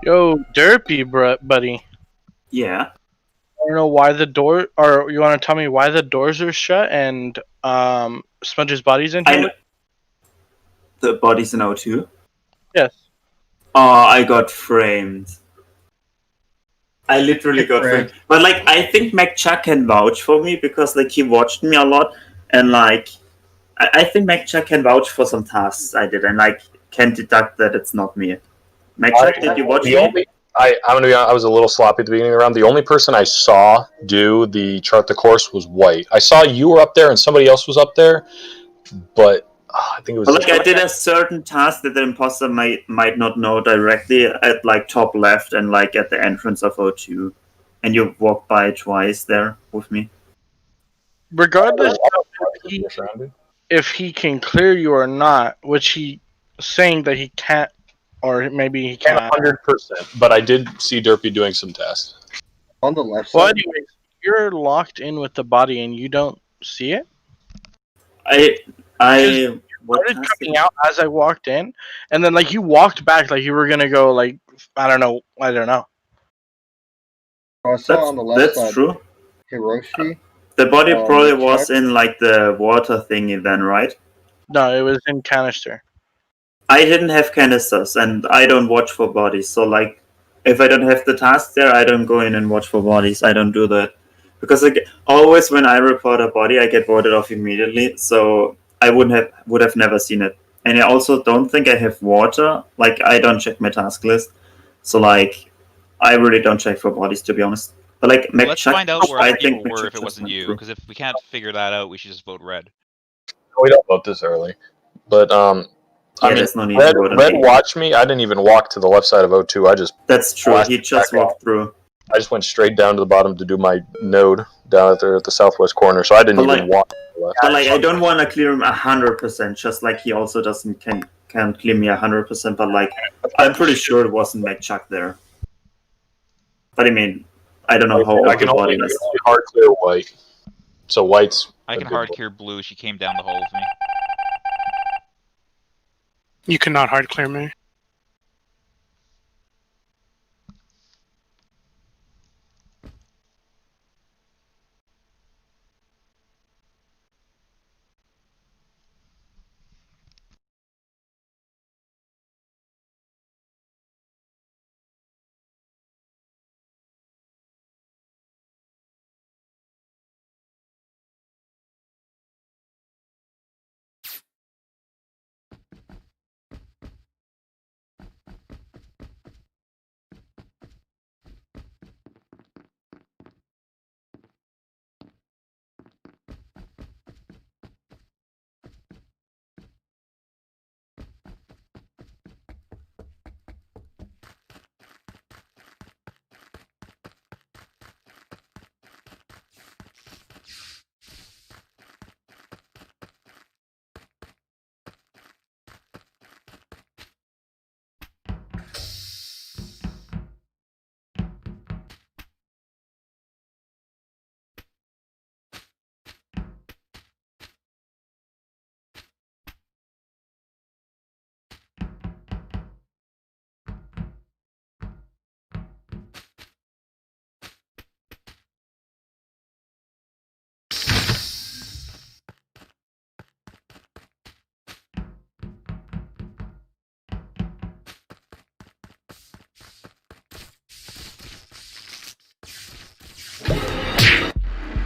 Yo, Derpy, buddy. Yeah. I don't know why the door, or you want to tell me why the doors are shut and Smudge's body's in I here? know. The body's in O2. Yes. Oh, I got framed. I literally got framed. But like, I think McChuck can vouch for me because like he watched me a lot, and like, I think McChuck can vouch for some tasks I did, and like can deduct that it's not me. McChuck, did you watch me? I'm gonna be honest, I was a little sloppy at the beginning of the round. The only person I saw do the chart the course was White. I saw you were up there and somebody else was up there, but I think it was. But like I did a certain task that the imposter might not know directly at like top left and like at the entrance of O2, and you walked by twice there with me. Regardless of if he can clear you or not, which he saying that he can't, or maybe he can't. 100%. But I did see Derpy doing some tests. On the left Well, side. anyways, you're locked in with the body and you don't see it. I started coming out as I walked in, and then like you walked back like you were gonna go like I don't know. Oh, I saw on the left side. That's true. Hiroshi. The body probably was in like the water thingy then, right? No, it was in canister. I didn't have canisters, and I don't watch for bodies. So like, if I don't have the task there, I don't go in and watch for bodies. I don't do that because like always when I report a body, I get voted off immediately. So I would have never seen it. And I also don't think I have water. Like I don't check my task list. So like, I really don't check for bodies to be honest. But like, let's find out where other people were if it wasn't you. Because if we can't figure that out, we should just vote red. We don't vote this early, but I mean, Red watched me. I didn't even walk to the left side of O2. I just that's true. He just walked through. I just went straight down to the bottom to do my node down there at the southwest corner. So I didn't even walk. But like, I don't want to clear him 100%. Just like he also can't clear me 100%. But like, I'm pretty sure it wasn't McChuck there. But I mean, I don't know how I can only hard clear White. So White's. I can hard clear Blue. She came down the hole with me. You cannot hard clear me.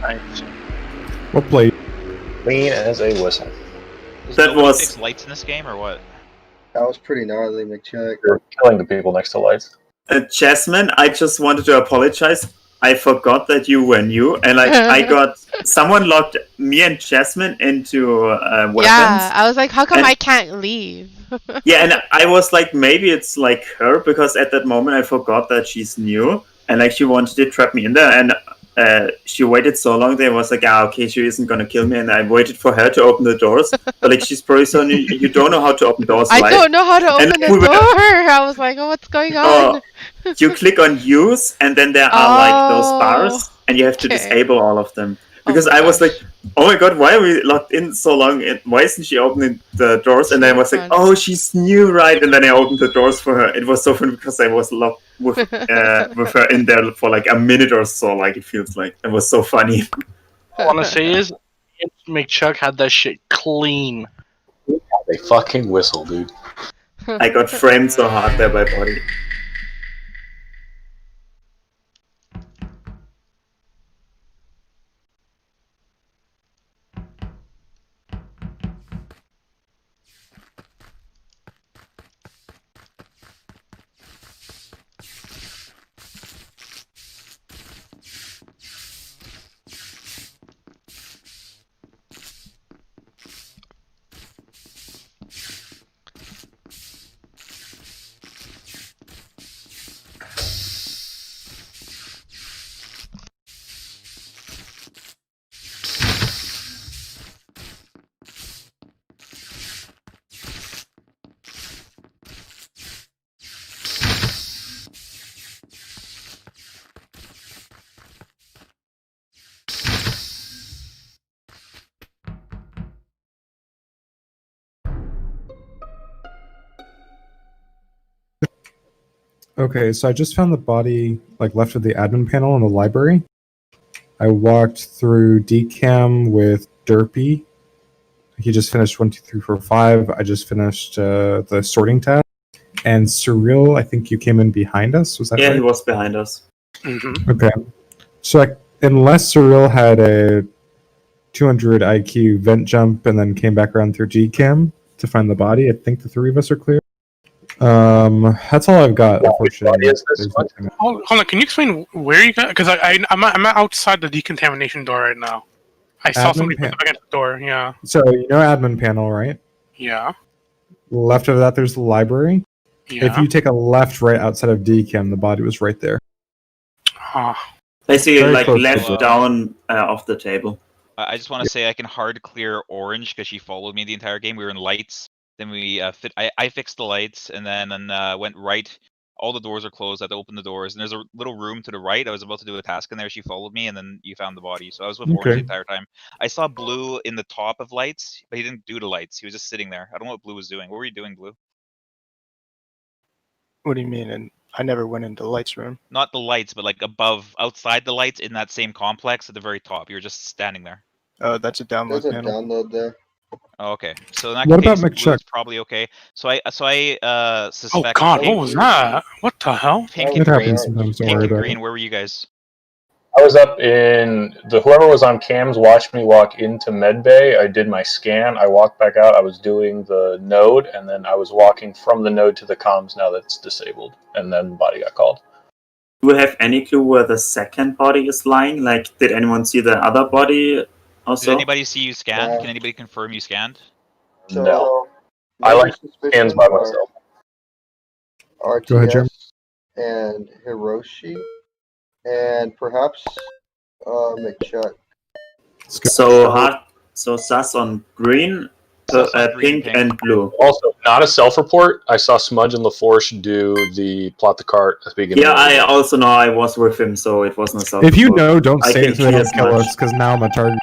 Nice. What play? Clean as a whistle. Does That nobody was- fix lights in this game or what? That was pretty gnarly, McChuck. You're killing the people next to lights. Jasmine, I just wanted to apologize. I forgot that you were new, and I got someone locked me and Jasmine into weapons. Yeah, I was like, how come And- I can't leave? Yeah, and I was like, maybe it's like her, because at that moment I forgot that she's new, and like she wanted to trap me in there, and she waited so long that I was like, okay, she isn't gonna kill me, and I waited for her to open the doors, but like she's probably so new, you don't know how to open doors, I right? don't know how to And open the we were- door. I was like, oh, what's going on? You click on use, and then there are like those bars, and you have to okay. disable all of them. Because Oh my I was gosh. like, oh my god, why are we locked in so long? Why isn't she opening the doors? And then I was like, Fun. oh, she's new, right? And then I opened the doors for her. It was so funny because I was locked with her in there for like a minute or so, like it feels like. It was so funny. All I want to say is, McChuck had that shit clean. They fucking whistle, dude. I got framed so hard there by Body. Okay, so I just found the body like left of the admin panel in the library. I walked through DCAM with Derpy. He just finished 1, 2, 3, 4, 5. I just finished the sorting tab. And Surreal, I think you came in behind us. Was that Yeah, right? he was behind us. Mm-hmm. Okay. So unless Surreal had a 200 IQ vent jump and then came back around through GCAM to find the body, I think the three of us are clear. That's all I've got, unfortunately. Is this There's one? nothing- Hold on, can you explain where you got? Because I'm outside the decontamination door right now. I saw Admin somebody pan- put the against the door. Yeah, So you know admin panel, right? yeah, Left of that, there's the library. yeah. If you take a left right outside of DCAM, the body was right there. Basically, Very like close left to it. down off the table. I just want to say I can hard clear orange because she followed me the entire game. We were in lights. Then we I fixed the lights and then went right. All the doors are closed. I had to open the doors. And there's a little room to the right. I was about to do a task in there. She followed me and then you found the body. So I was with orange the Okay. entire time. I saw Blue in the top of lights, but he didn't do the lights. He was just sitting there. I don't know what Blue was doing. What were you doing, Blue? What do you mean? And I never went into the lights room. Not the lights, but like above, outside the lights in that same complex at the very top. You were just standing there. That's a download There's a panel. download there. Oh, okay. So in that What case, about Blue McChuck? is probably okay. So I Oh suspect God, what pink, was that? What the hell? pink That and It was green. happens sometimes. Don't Pink worry and about green. it. Where were you guys? I was up in whoever was on cams watched me walk into medbay. I did my scan. I walked back out. I was doing the node, and then I was walking from the node to the comms. Now that's disabled, and then the body got called. Do we have any clue where the second body is lying? Like, did anyone see the other body Did also? anybody see you scan? Yeah. Can anybody confirm you scanned? So, No, I major like suspicions scans by are myself. Go ahead, Jim. RTS and Hiroshi, and perhaps McChuck. So hard. So sus on green, Sus on green, pink, and blue. Also, not a self-report. I saw Smudge and LaForge do the plot the cart at the beginning. Yeah, of the I game. also know I was with him, so it wasn't a self. If you know, don't I say can it so they hear don't kill Smudge. us, because now I'm a target.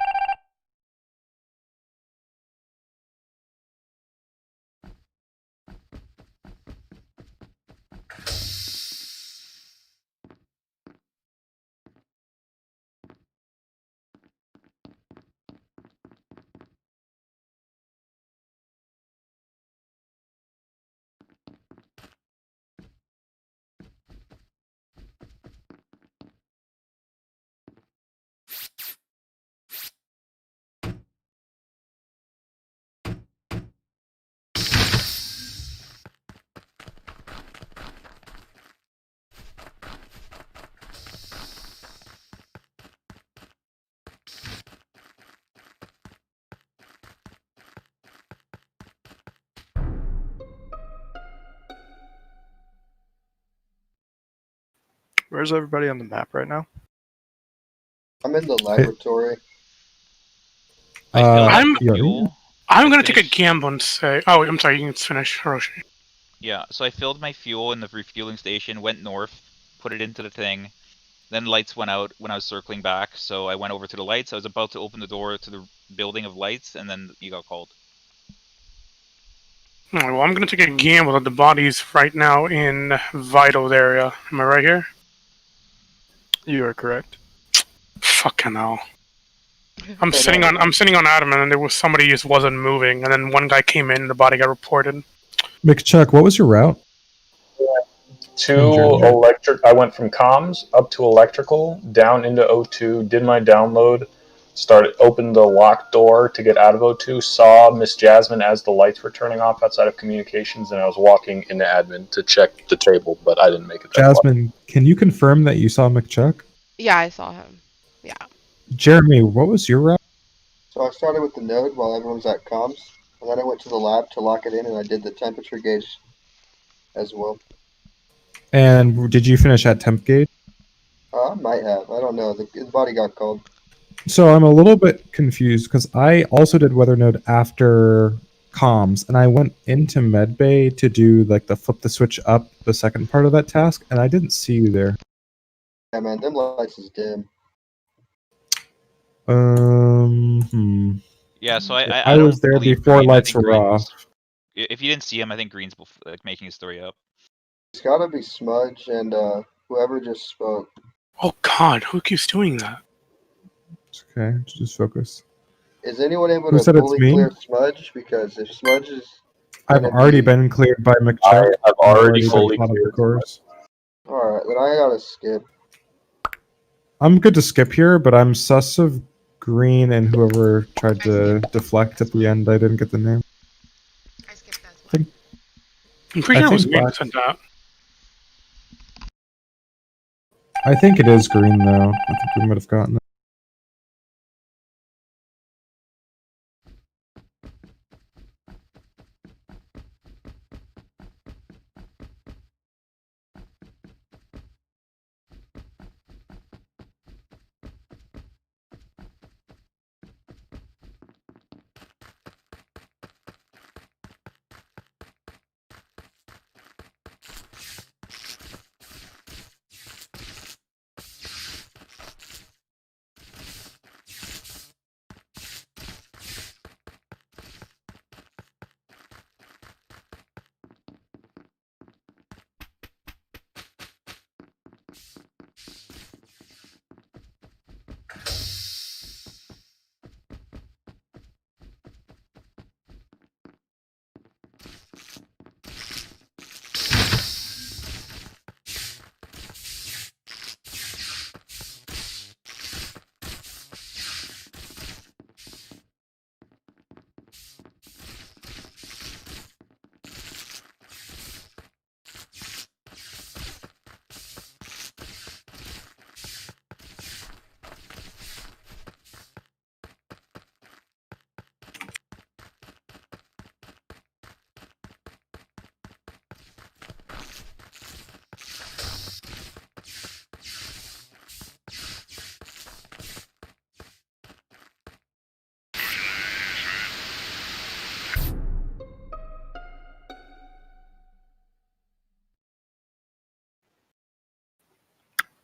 Where's everybody on the map right now? I'm in the laboratory. I filled I'm- up fuel. I'm I gonna take a finished- gamble and say. Oh, I'm sorry. You can finish, Hiroshi. Yeah, so I filled my fuel in the refueling station, went north, put it into the thing. Then lights went out when I was circling back, so I went over to the lights. I was about to open the door to the building of lights, and then you got called. Alright, well, I'm gonna take a gamble that the body's right now in Vital area. Am I right here? You are correct. Fucking hell. I'm sitting on Adam, and then there was somebody who just wasn't moving, and then one guy came in, and the body got reported. McChuck, what was your route? To electric. I went from comms up to electrical, down into O2, did my download, opened the locked door to get out of O2, saw Miss Jasmine as the lights were turning off outside of communications, and I was walking into admin to check the table, but I didn't make it that far. Jasmine, can you confirm that you saw McChuck? Yeah, I saw him. Yeah. Jeremy, what was your route? So I started with the node while everyone was at comms, and then I went to the lab to lock it in, and I did the temperature gauge as well. And did you finish at temp gauge? I might have. I don't know. The body got called. So I'm a little bit confused because I also did weather node after comms, and I went into medbay to do like the flip the switch up, the second part of that task, and I didn't see you there. Yeah, man, them lights is dim. Yeah, so I I was don't there believe before Green. I lights think were Green's- off. If you didn't see him, I think Green's like making his story up. It's gotta be Smudge and whoever just spoke. Oh God, who keeps doing that? Okay, just focus. Is anyone able Who to said it's fully me? clear Smudge? Because if Smudge is I've gonna already be- been cleared by McChuck. I've already been fully caught up, cleared of course. Alright, then I gotta skip. I'm good to skip here, but I'm sus of Green and whoever tried to deflect at the end. I didn't get the name. I'm pretty sure it was think me who Black- said that. I think it is Green though. I think we might have gotten it.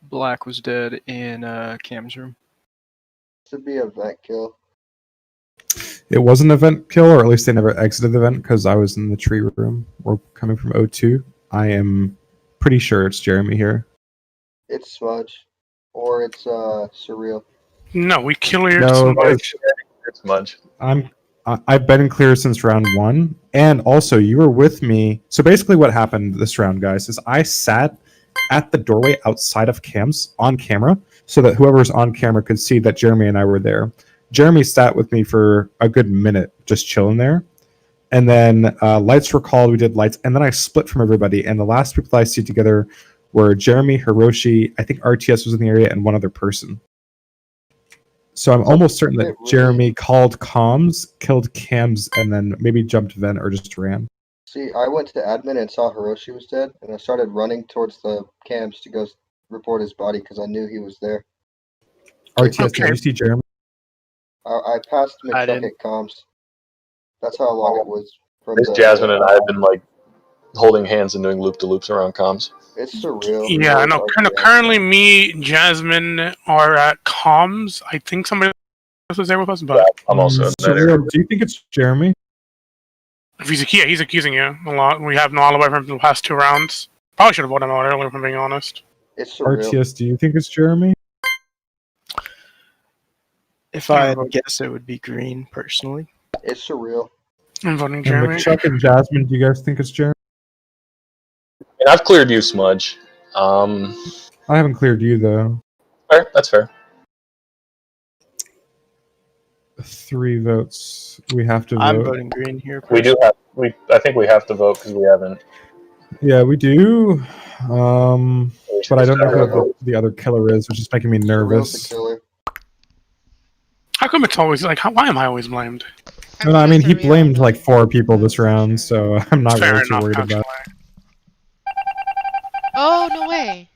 Black was dead in Cam's room. To be a vet kill. It was an event kill, or at least they never exited the event because I was in the tree room. We're coming from O2. I am pretty sure it's Jeremy here. It's Smudge. Or it's Surreal. No, we cleared No, somebody. It's Mudge. I've been clear since round 1, and also you were with me. So basically, what happened this round, guys, is I sat at the doorway outside of cams on camera, so that whoever's on camera could see that Jeremy and I were there. Jeremy sat with me for a good minute, just chilling there, and then lights were called. We did lights, and then I split from everybody. And the last people I see together were Jeremy, Hiroshi, I think RTS was in the area, and one other person. So I'm almost certain that Jeremy called comms, killed cams, and then maybe jumped vent or just ran. See, I went to admin and saw Hiroshi was dead, and I started running towards the cams to go report his body because I knew he was there. RTS, Okay. did you see Jeremy? I passed I McChuck didn't. at comms. That's how long it was from Miss the. Jasmine and I have been like holding hands and doing loop to loops around comms. It's surreal. Yeah, I It's know. hard Kind to of. Currently, me, Jasmine are at comms. I think somebody else was there with us, but I'm also in that area. Surreal, do you think it's Jeremy? if he's accusing you a lot. We have no alibi from the past 2 rounds. Probably should have voted him out earlier, if I'm being honest. It's surreal. RTS, do you think it's Jeremy? If I had to guess, it would be green, personally. It's surreal. I'm voting And Jeremy. McChuck and Jasmine, do you guys think it's Jeremy? And I've cleared you, Smudge. I haven't cleared you though. Fair, that's fair. 3 votes. We have to I'm vote. voting green here. We do have. I think we have to vote because we haven't. Yeah, we do. But I don't know who the other killer is, which is making me Surreal's nervous. the killer. How come it's always like? Why am I always blamed? No, I mean, he blamed like 4 people this round, so I'm not Fair really too enough, worried actually. about it. Oh, no way.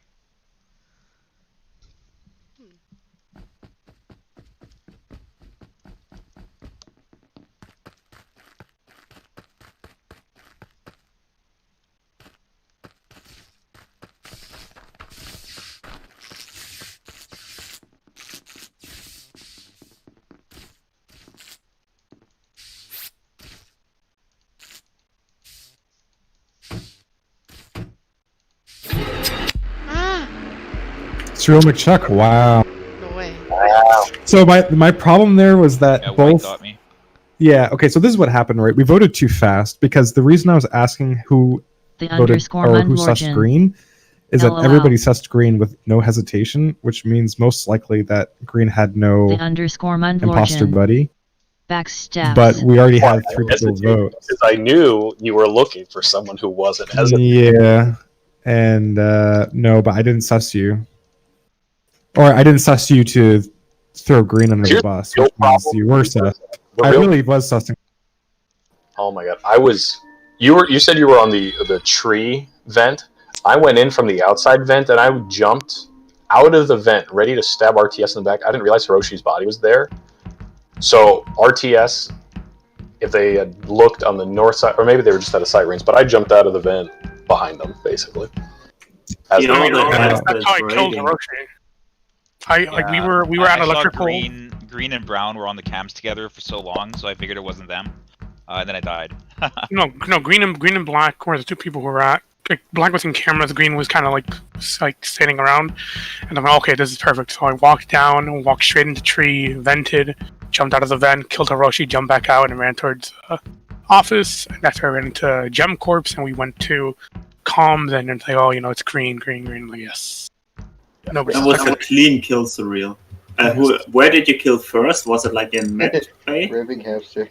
Ah, Surreal McChuck, wow. no way. So my problem there was that Yeah, White both. got me. Yeah, okay, so this is what happened, right? We voted too fast because the reason I was asking who The voted underscore or who sussed Mundlorgen. green is that LOL. everybody sussed green with no hesitation, which means most likely that green had no The underscore imposter Mundlorgen. buddy. Backstabs. But we already had I 3 people hesitated vote. because I knew you were looking for someone who wasn't hesitant. Yeah, and no, but I didn't suss you, or I didn't suss you to throw green under the Here's bus, the which real means problem. you were sus. The I real- really was sussing. Oh my god! You said you were on the tree vent. I went in from the outside vent and I jumped out of the vent, ready to stab RTS in the back. I didn't realize Hiroshi's body was there. So RTS, if they had looked on the north side, or maybe they were just at a sight range, but I jumped out of the vent behind them, basically. As You they- know, I mean, the that's head how I is killed raiding. Hiroshi. Like we were at I saw electrical. green and brown were on the cams together for so long, so I figured it wasn't them. And then I died. No, green and black were the 2 people who were at. Like, black was in cameras, green was kind of like standing around, and I'm like, okay, this is perfect. So I walked down, walked straight into tree, vented, jumped out of the vent, killed Hiroshi, jumped back out, and ran towards office. And that's where I ran into Gem Corps, and we went to comms, and it's like, oh, it's green. I'm like, yes. Nobody. That was a clean kill, Surreal. Where did you kill first? Was it like in Medbay? Ribbing hamster.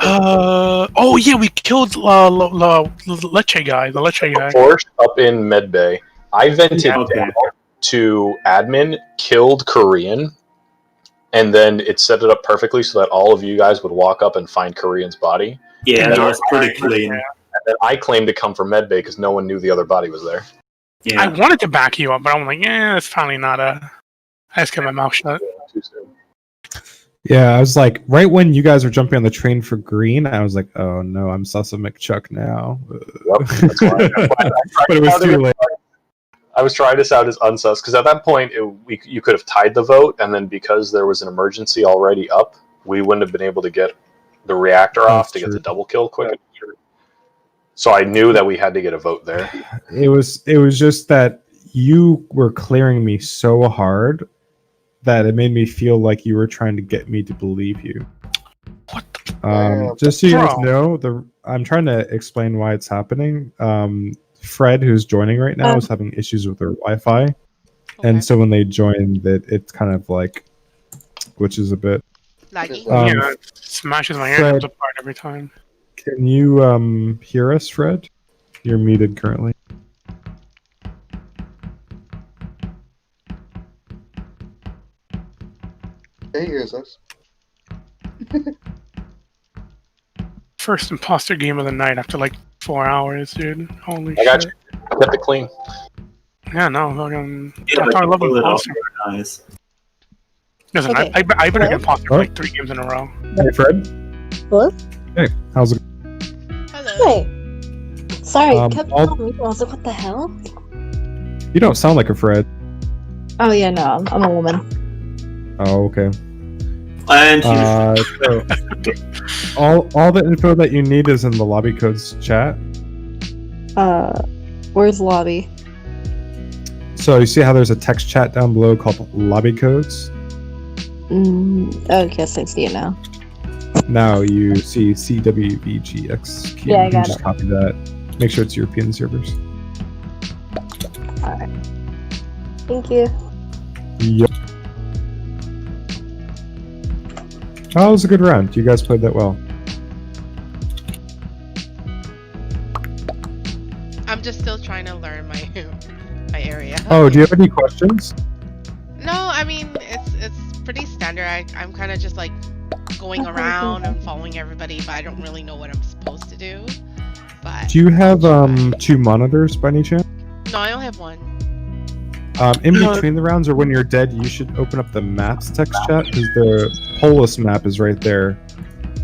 Oh yeah, we killed Leche guy, the Leche guy. Porsche up in Medbay. I vented Okay. down to admin, killed Korean, and then it set it up perfectly so that all of you guys would walk up and find Korean's body. Yeah, And that then was pretty clean. And then I claimed to come from Medbay because no one knew the other body was there. Yeah. I wanted to back you up, but I'm like, yeah, it's probably not a. I just kept my mouth shut. Too soon. Yeah, I was like, right when you guys were jumping on the train for green, I was like, oh no, I'm sus of McChuck now. Yep, that's why. But it was too late. I was trying this out as unsus because at that point you could have tied the vote, and then because there was an emergency already up, we wouldn't have been able to get the reactor off to get the double kill quick. So I knew that we had to get a vote there. It was just that you were clearing me so hard that it made me feel like you were trying to get me to believe you. What just so you guys Bro. know, I'm trying to explain why it's happening. Fred, who's joining right now, is having issues with their Wi-Fi, Okay. and so when they join, it's kind of like glitches a bit. Laggy. Yeah, it smashes my Fred. ears apart every time. Can you hear us, Fred? You're muted currently. He hears us. First imposter game of the night after like 4 hours, dude. Holy I got shit. you. Kept it clean. Yeah, no, fucking. Yeah, That's why I love pull it off imposter. very nice. Listen, Okay. I've been an Hello? imposter for like 3 games in a row. Hey, Fred. Hello? Hey, how's it? Hello. Hey. Sorry, kept I'll- calling me. I was like, what the hell? You don't sound like a Fred. Oh yeah, no, I'm a woman. Oh, okay. And So, all the info that you need is in the lobby codes chat. Where's lobby? So you see how there's a text chat down below called lobby codes? Oh, yes, I see it now. Now you see CWVGX. Yeah, I you can got just it. copy that. Make sure it's European servers. Alright. Thank you. Yep. Oh, it was a good round. You guys played that well. I'm just still trying to learn my my area. Oh, do you have any questions? No, I mean it's pretty standard. I'm kind of just like going around and following everybody, but I don't really know what I'm supposed to do. But Do you have 2 monitors by any chance? no, I only have one. In between the rounds or when you're dead, you should open up the maps text chat because the Polis map is right there,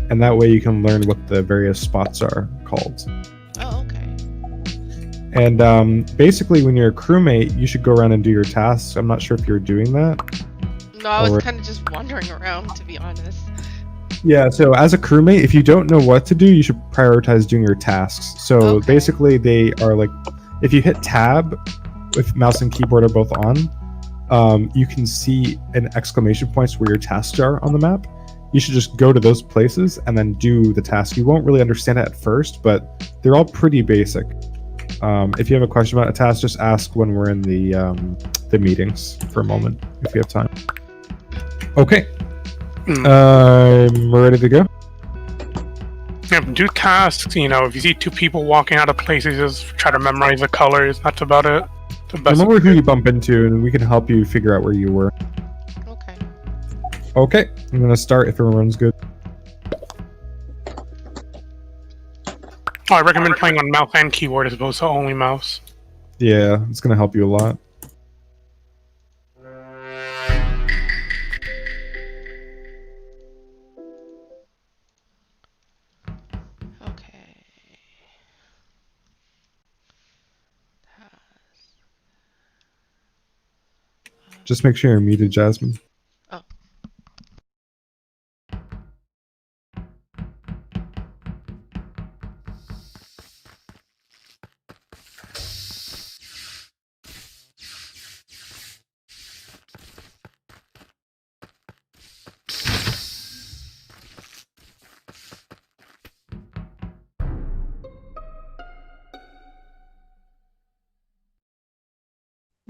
and that way you can learn what the various spots are called. Oh, okay. And basically, when you're a crewmate, you should go around and do your tasks. I'm not sure if you're doing that. No, I was Or- kind of just wandering around, to be honest. Yeah, so as a crewmate, if you don't know what to do, you should prioritize doing your tasks. So Okay. basically, they are like, if you hit tab, if mouse and keyboard are both on, you can see an exclamation points where your tasks are on the map. You should just go to those places and then do the task. You won't really understand it at first, but they're all pretty basic. If you have a question about a task, just ask when we're in the meetings for a moment, if you have time. Okay. I'm ready to go. Yeah, do tasks. You know, if you see 2 people walking out of places, just try to memorize the colors. That's about it. The best. Remember who you bump into, and we can help you figure out where you were. Okay. Okay, I'm gonna start if everyone's good. Oh, I recommend playing on mouse and keyboard as opposed to only mouse. Yeah, it's gonna help you a lot. Okay. Just make sure you're muted, Jasmine. Oh.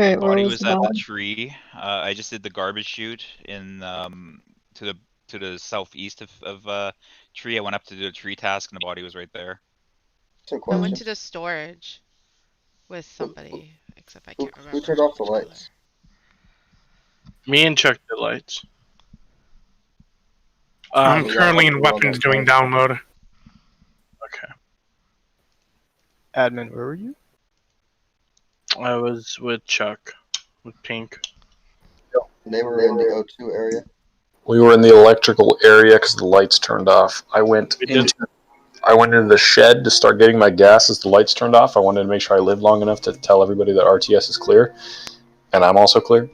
Alright, where Body was was the at the body? tree. I just did the garbage chute in to the southeast of tree. I went up to do a tree task, and the body was right there. Some I went questions. to the storage with somebody, except I can't remember. Who turned off the which color. lights? Me and Chuck did lights. I'm yeah, currently I'm in doing weapons that doing time. download. Okay. Admin, where were you? I was with Chuck, with Pink. They were in the O2 area. We were in the electrical area because the lights turned off. I went into the shed to start getting my gas as the lights turned off. I wanted to make sure I lived long enough to tell everybody that RTS is clear, and I'm also clear.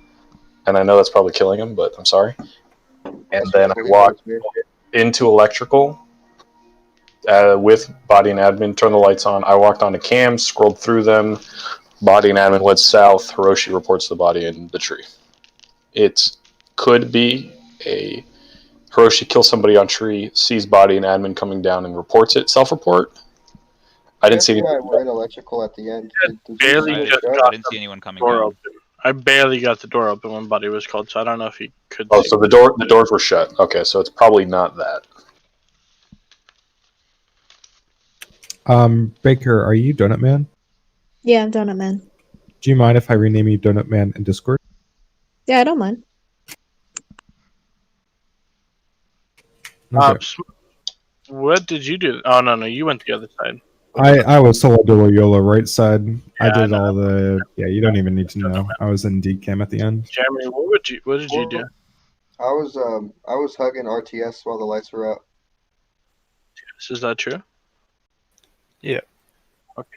And I know that's probably killing him, but I'm sorry. And then I walked into electrical with body and admin, turned the lights on. I walked onto cams, scrolled through them. Body and admin went south. Hiroshi reports the body in the tree. It could be a Hiroshi kills somebody on tree, sees body and admin coming down and reports it. Self-report. I didn't see anything. We're in electrical at the end. Did you Barely see just the I got didn't see anyone coming door down. open. I barely got the door open when Buddy was called, so I don't know if he could. Oh, see. so the doors were shut. Okay, so it's probably not that. Baker, are you Donut Man? Yeah, I'm Donut Man. Do you mind if I rename you Donut Man in Discord? Yeah, I don't mind. Okay. What did you do? Oh no, you went the other side. I was solo duo YOLO right side. I Yeah, I did know. all the. Yeah, you don't even need to know. I was in decam at the end. Jeremy, what did you do? I was hugging RTS while the lights were out. Is that true? Yeah. Okay.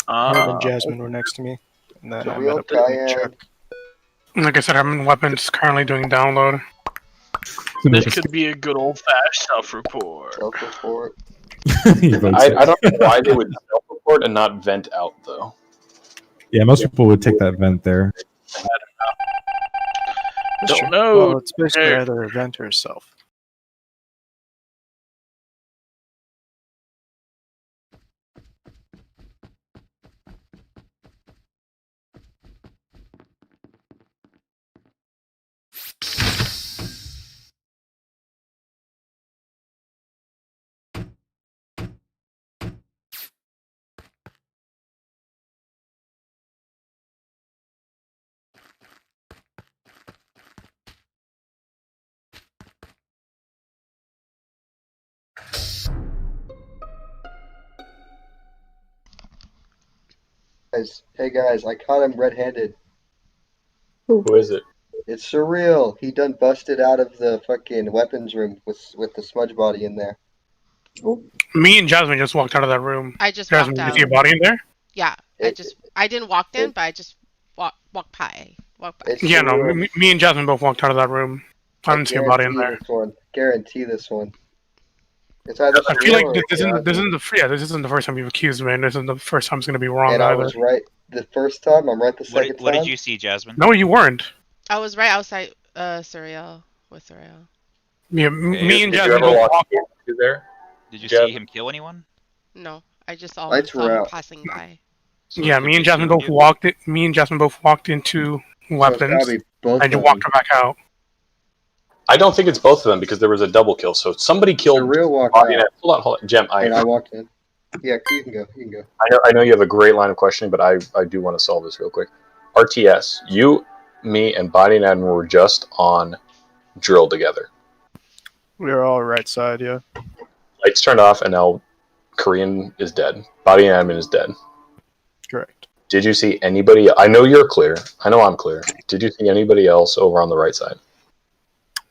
Herb and Jasmine were next to me, and then I met Surreal, up with Chuck. Cayenne. Like I said, I'm in weapons currently doing download. This could be a good old-fashioned self-report. Self-report. He votes I it. don't know why they would self-report and not vent out though. Yeah, most people would take that vent there. That's Don't true. know. Well, it's basically Hey. either event or self. Hey guys, I caught him red-handed. Who is it? It's surreal. He done busted out of the fucking weapons room with the smudge body in there. Me and Jasmine just walked out of that room. I just Jasmine, walked did you out. see a body in there? Yeah, I didn't walk in, but I just walked by. It's Yeah, no. surreal. Me and Jasmine both walked out of that room. I didn't see a body in there. This one. Guarantee this one. It's either I feel like surreal or this isn't the first time you've accused me, and this isn't the first time it's going to be wrong and I either. was right the first time. I'm right the second time. What did you see, Jasmine? No, you weren't. I was right outside Surreal with Surreal. Yeah, me and Did you Jasmine ever both walk walked. into there? Did you Jasmine. see him kill anyone? No, I just saw Lights were him out. passing by. So Yeah, it could me and be Jasmine two of both you. walked. Me and Jasmine both walked into So it's weapons, gotta be both and you of walked them. her back out. I don't think it's both of them because there was a double kill. So somebody killed. Surreal walked Bobby out, Hold on, Jem. and I walked in. Yeah, you can go. I know you have a great line of questioning, but I do want to solve this real quick. RTS, you, me, and Body and Admin were just on drill together. We were all right side, yeah. Lights turned off, and now Korean is dead. Body and Admin is dead. Correct. Did you see anybody? I know you're clear. I know I'm clear. Did you see anybody else over on the right side?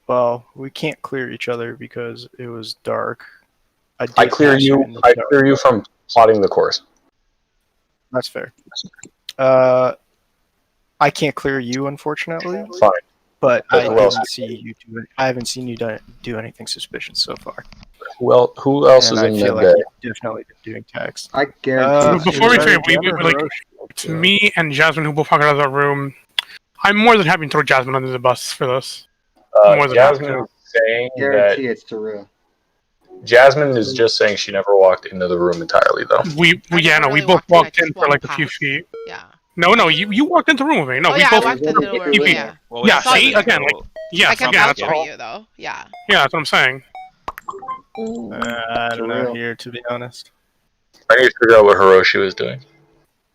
Well, we can't clear each other because it was dark. I clear you. I clear you from plotting the course. That's fair. I can't clear you, unfortunately. Fine. But But who else? I haven't seen you do anything suspicious so far. Well, who else And is I in feel that like day? you've definitely been doing tags. I guarantee. Before we it's trade, either Jem or like Hiroshi. it's me and Jasmine who both walked out of that room. I'm more than happy to throw Jasmine under the bus for this. More than happy Jasmine to. is saying Guarantee that it's surreal. Jasmine is just saying she never walked into the room entirely, though. We I never we really both walked in, I walked in just for like walked a few past. feet. Yeah. No, you walked into the room with me. No, Oh we yeah, I both. walked into the room. Yeah. Yeah. Well, Yeah, saw see you, again, so- like yeah, I can again, vouch that's for all. you though. Yeah. Yeah, that's what I'm saying. I don't know Surreal. here, to be honest. I need to figure out what Hiroshi was doing.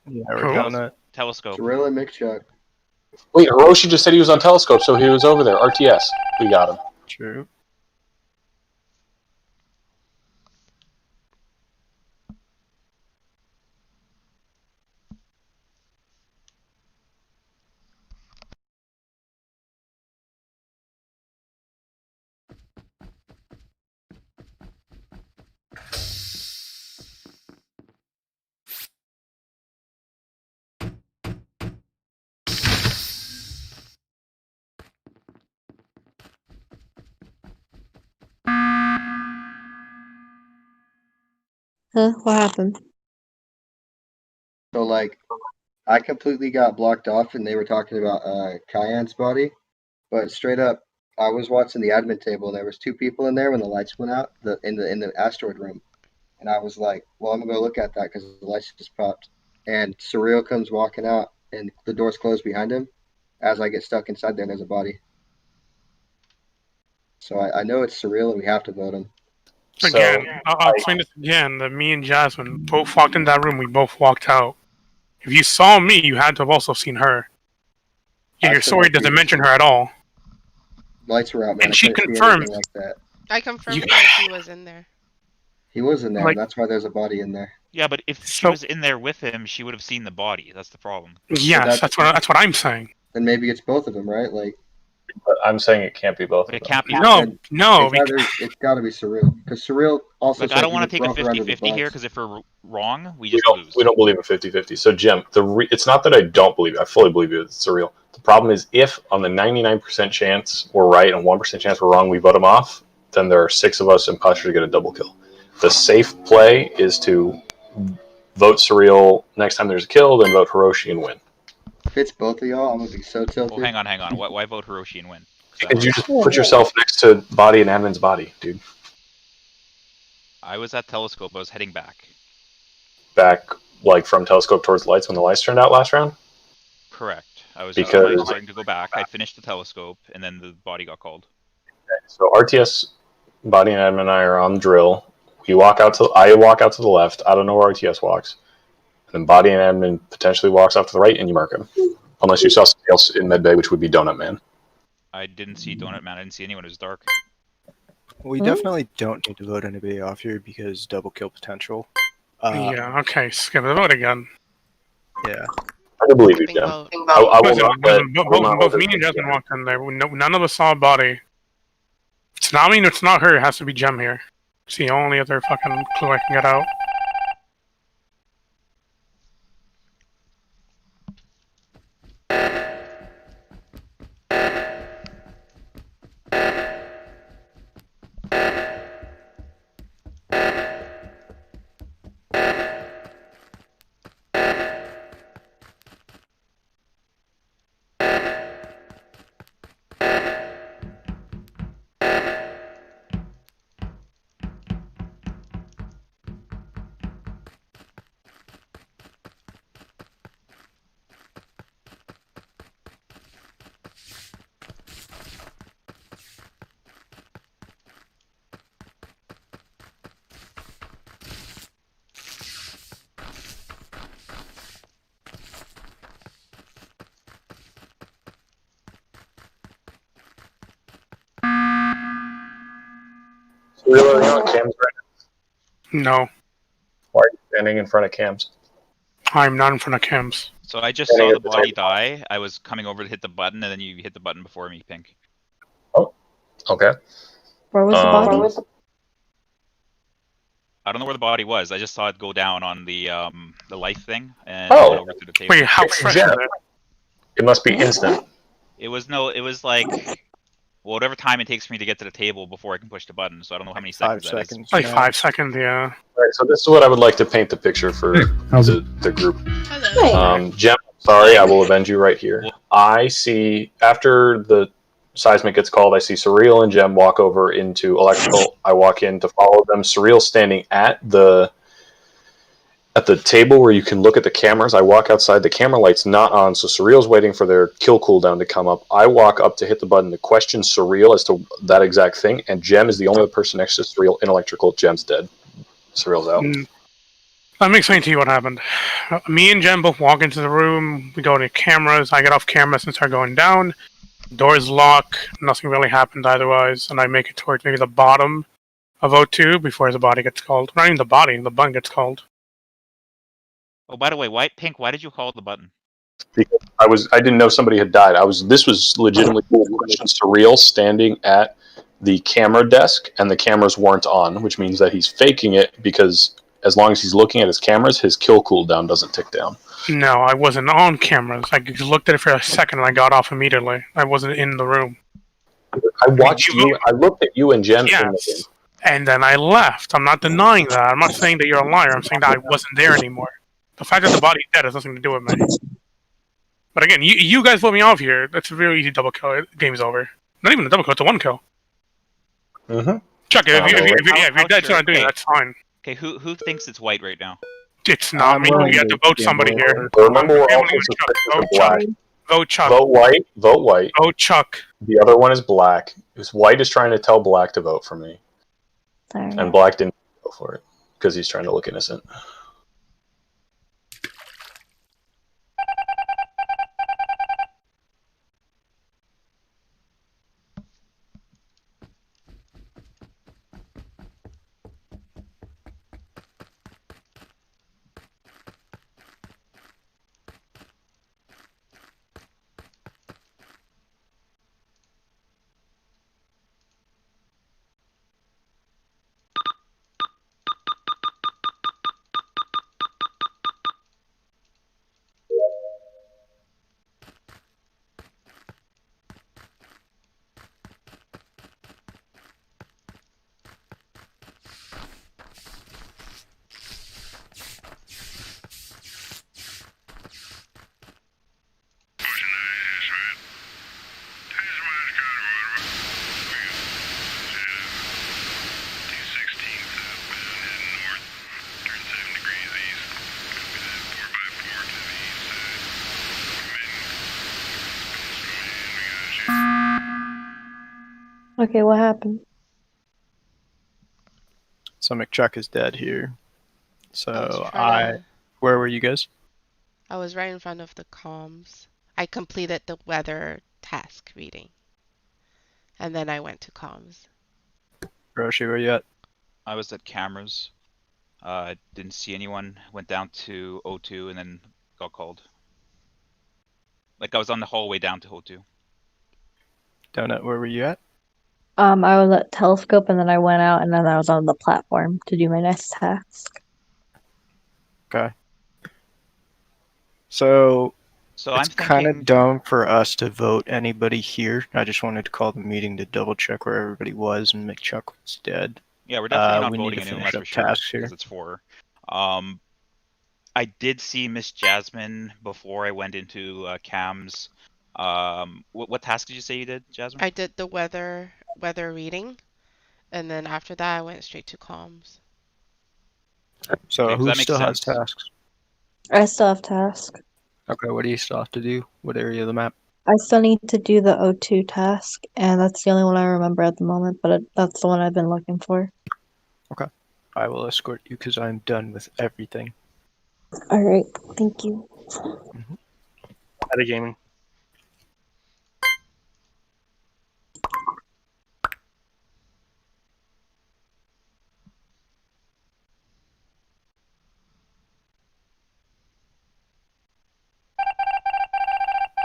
Yeah, we're Cool. doing that. Telescope. Surreal and Mixchuck. Wait, Hiroshi just said he was on Telescope, so he was over there. RTS. We got him. True. Huh? What happened? So like, I completely got blocked off, and they were talking about Cayenne's body. But straight up, I was watching the admin table, and there was two people in there when the lights went out in the asteroid room, and I was like, "Well, I'm gonna go look at that because the lights just popped." And Surreal comes walking out, and the doors close behind him. As I get stuck inside there, and there's a body. So I know it's Surreal, and we have to vote him. Again, I'll explain this again. That me and Jasmine both walked in that room. We both walked out. If you saw me, you had to have also seen her. Yeah, your I said story that doesn't too. mention her at all. Lights were out, man. And I she couldn't see confirmed- anything like that. I confirmed You- that she was in there. He was in there. Like- That's why there's a body in there. Yeah, but if she So- was in there with him, she would have seen the body. That's the problem. Yes, that's what I'm saying. Then maybe it's both of them, right? Like But I'm saying it can't be both. But Of it them. can't be. No, it's got to be surreal because surreal also. Like, said I don't he want to was take a brought her under the 50-50 here bus. because if we're wrong, we We just don't, lose. we don't believe in 50-50. So, Jim, it's not that I don't believe it. I fully believe it's surreal. The problem is if on the 99% chance we're right and 1% chance we're wrong, we vote him off, then there are 6 of us imposters get a double kill. The safe play is to vote surreal next time there's a kill, then vote Hiroshi and win. If it's both of y'all, I'm gonna be so tilted. Well, hang on. Why vote Hiroshi and win? Because you just put yourself next to body and admin's body, dude. I was at Telescope. I was heading back. Back, like, from telescope towards lights when the lights turned out last round? Correct. I was Because- starting to go back. I finished the telescope, and then the body got called. So RTS, body and admin and I are on the drill. I walk out to the left. I don't know where RTS walks. And then body and admin potentially walks off to the right, and you mark him. Unless you saw something else in medbay, which would be Donut Man. I didn't see Donut Man. I didn't see anyone. It was dark. We definitely don't need to vote anybody off here because double kill potential. Yeah, okay, skip the vote again. Yeah. I do believe you, Think Jim. vote. I will Listen, not let- I will not both let me this and Justin get- walked in there. None of us saw a body. It's not me, it's not her. It has to be Jem here. It's the only other fucking clue I can get out. So you're on cams right now? No, Why are you standing in front of cams? I'm not in front of Kim's. So I just saw the body die. I was coming over to hit the button, and then you hit the button before me, Pink. Okay. Where was the body? I don't know where the body was. I just saw it go down on the life thing and Oh. went over to the table. Wait, how fresh Jem. is it? It must be instant. It was like whatever time it takes for me to get to the table before I can push the button. So I don't know how many 5 seconds that is. seconds. Like yeah. 5 seconds, yeah. All right, so this is what I would like to paint the picture for How's the group. Hello. Jem, sorry, I will avenge you right here. I see, after the seismic gets called, I see Surreal and Jem walk over into electrical. I walk in to follow them. Surreal standing at the table where you can look at the cameras. I walk outside, the camera light's not on, so Surreal's waiting for their kill cooldown to come up. I walk up to hit the button to question Surreal as to that exact thing, and Jem is the only person next to Surreal in electrical. Jem's dead. Surreal's out. Let me explain to you what happened. Me and Jem both walk into the room. We go to cameras. I get off cameras and start going down. Doors lock. Nothing really happened otherwise, and I make it towards maybe the bottom of O2 before the body gets called. Not even the body, the button gets called. Oh, by the way, Pink, why did you call the button? Because I didn't know somebody had died. This was legitimately question Surreal standing at the camera desk, and the cameras weren't on, which means that he's faking it because as long as he's looking at his cameras, his kill cooldown doesn't tick down. No, I wasn't on cameras. I just looked at it for a second and I got off immediately. I wasn't in the room. I watched you. I looked at you and Jem in the game. Yes. And then I left. I'm not denying that. I'm not saying that you're a liar. I'm saying that I wasn't there anymore. The fact that the body's dead has nothing to do with me. But again, you guys let me off here. That's a very easy double kill. Game's over. Not even a double kill, it's a 1 kill. Mm-hmm. Chuck, if you're dead, sure? not doing it, that's fine. Okay, who thinks it's white right now? It's not me. willing You have to vote somebody here. Remember, we're I'm also gambling on suspicious of black. Vote Chuck. Vote white. Vote white. Vote Chuck. The other one is black. White is trying to tell black to vote for me, Sorry. and black didn't go for it because he's trying to look innocent. Okay, what happened? So McChuck is dead here. I was So trying to. where were you guys? I was right in front of the comms. I completed the weather task reading, and then I went to comms. Roshi, where you at? I was at cameras. Didn't see anyone. Went down to O2 and then got called. Like I was on the hallway down to O2. Donut, where were you at? I was at Telescope and then I went out and then I was on the platform to do my next task. Okay. So So it's I'm kind thinking. of dumb for us to vote anybody here. I just wanted to call the meeting to double check where everybody was, and McChuck was dead. Yeah, we're definitely not We need voting to anyone finish unless up we're sure tasks here. because it's 4. I did see Miss Jasmine before I went into Cam's. What task did you say you did, Jasmine? I did the weather reading, and then after that I went straight to comms. So Okay, 'cause who that makes still has sense. tasks? I still have task. Okay, what do you still have to do? What area of the map? I still need to do the O2 task, and that's the only one I remember at the moment, but that's the one I've been looking for. Okay. I will escort you because I'm done with everything. Alright, thank you. Out of gaming.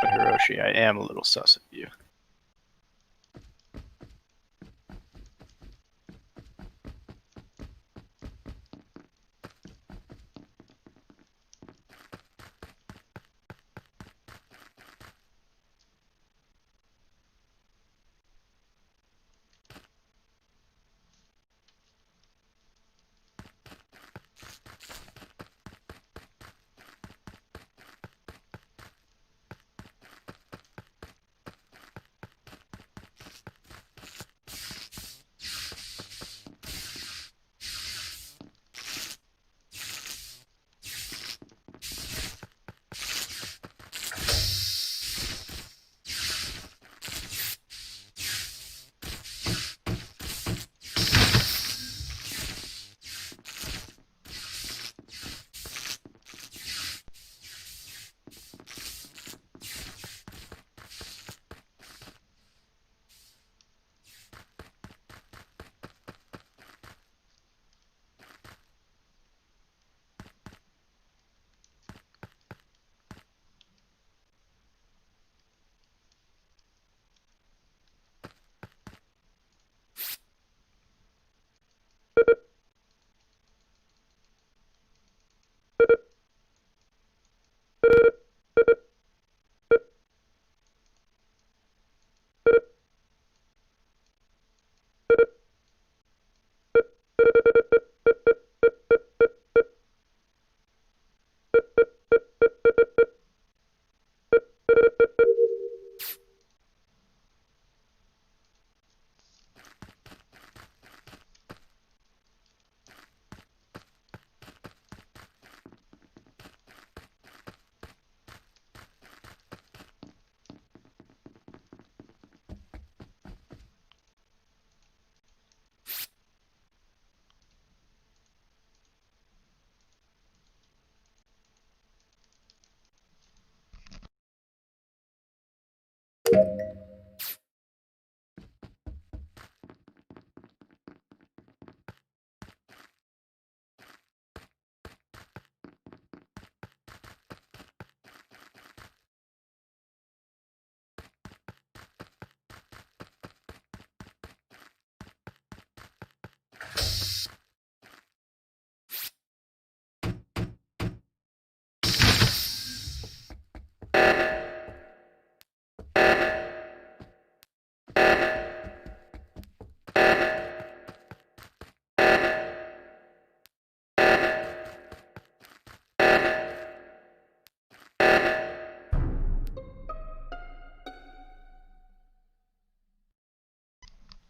But Hiroshi, I am a little sus of you.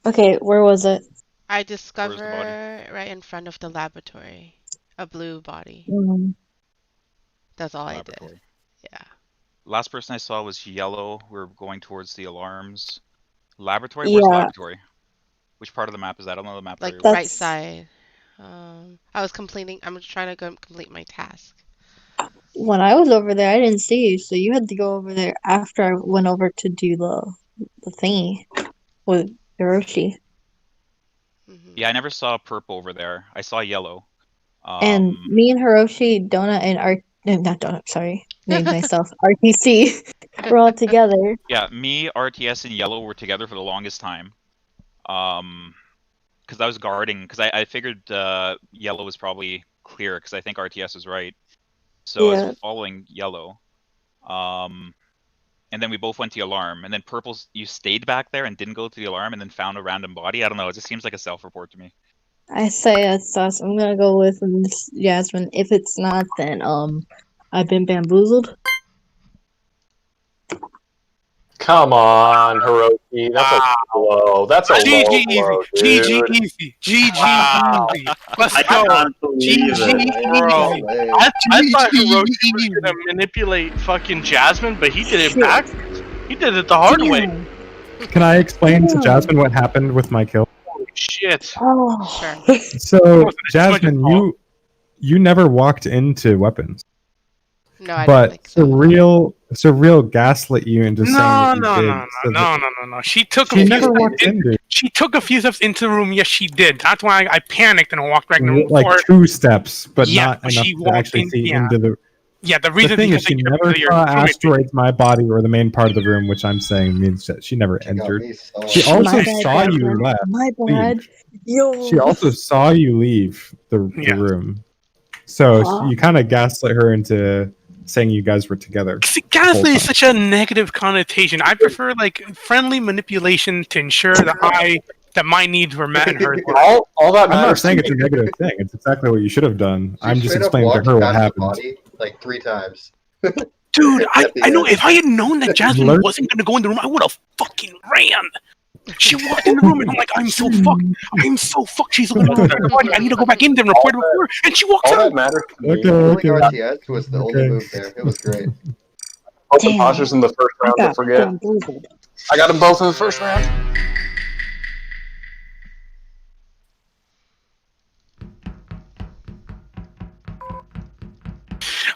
Okay, where was it? I Where's the body? discovered right in front of the laboratory a blue body. Mm, That's all I did. Laboratory. Yeah. Last person I saw was yellow. We were going towards the alarms. Laboratory? yeah, Where's laboratory? Which part of the map is that? I don't know the map Like very well. right That's side. I was completing. I'm trying to complete my task. when I was over there. I didn't see you, so you had to go over there after I went over to do the thingy with Hiroshi. Yeah, I never saw purple over there. I saw yellow. And me and Hiroshi, Donut, and not Donut. Sorry, named myself RTC. We're all together. Yeah, me, RTS, and yellow were together for the longest time. Because I was guarding. Because I figured yellow was probably clear. Because I think RTS was right. So I Yeah. was following yellow. And then we both went to the alarm. And then purple, you stayed back there and didn't go to the alarm, and then found a random body. I don't know. It just seems like a self-report to me. I say it's us. I'm gonna go with Jasmine. If it's not, then I've been bamboozled. Come on, Hiroshi. That's a low. That's a low GG blow, easy. GG dude. easy. GG Wow. easy. Let's I go. can't believe it. Bro, Way. I thought Hiroshi was gonna manipulate fucking Jasmine, but he did it Shit. backwards. He did it the hard way. Damn. Can I explain to Jasmine what happened with my kill? Holy shit. Oh. Sure. So, Jasmine, you never walked into weapons, No, I don't but think so. Surreal gaslit you into saying that you did. so that- No. She took She a few never steps walked in, dude. She took a few steps into the room. Yes, she did. That's why I panicked and walked back in the room. Like before. 2 steps, but Yeah, not but enough she to walked actually in- see yeah. into the. Yeah, the The reason thing because is, she they never your saw crewmate. asteroids my body or the main part of the room, which I'm saying means that she never She got entered. me so She hard. also My bad, saw you Jasmine. left. My bad. leave. Yo. She also saw you leave the Yeah. room, so Huh? you kind of gaslit her into saying you guys were together. See, gaslight Whole is such a negative connotation. I prefer like friendly manipulation to ensure that my needs were met and hers were. All that I'm not matters to saying me. it's a negative thing. It's exactly what you should have done. She I'm just straight up explaining to walked her what past the happened. body like 3 times. Dude, I At the know end. if I had known that Jasmine Learn- wasn't gonna go in the room, I would have fucking ran. She walked in the room and I'm like, I'm so fucked. I'm so fucked. She's looking at the body. I need to go back in there and report it before. And she walks All that out. matters to me. Okay, Killing okay. RTS was the only Okay. move there. It was great. Both Damn. imposters in the first I round. Don't got forget. bamboozled. I got them both in the first round.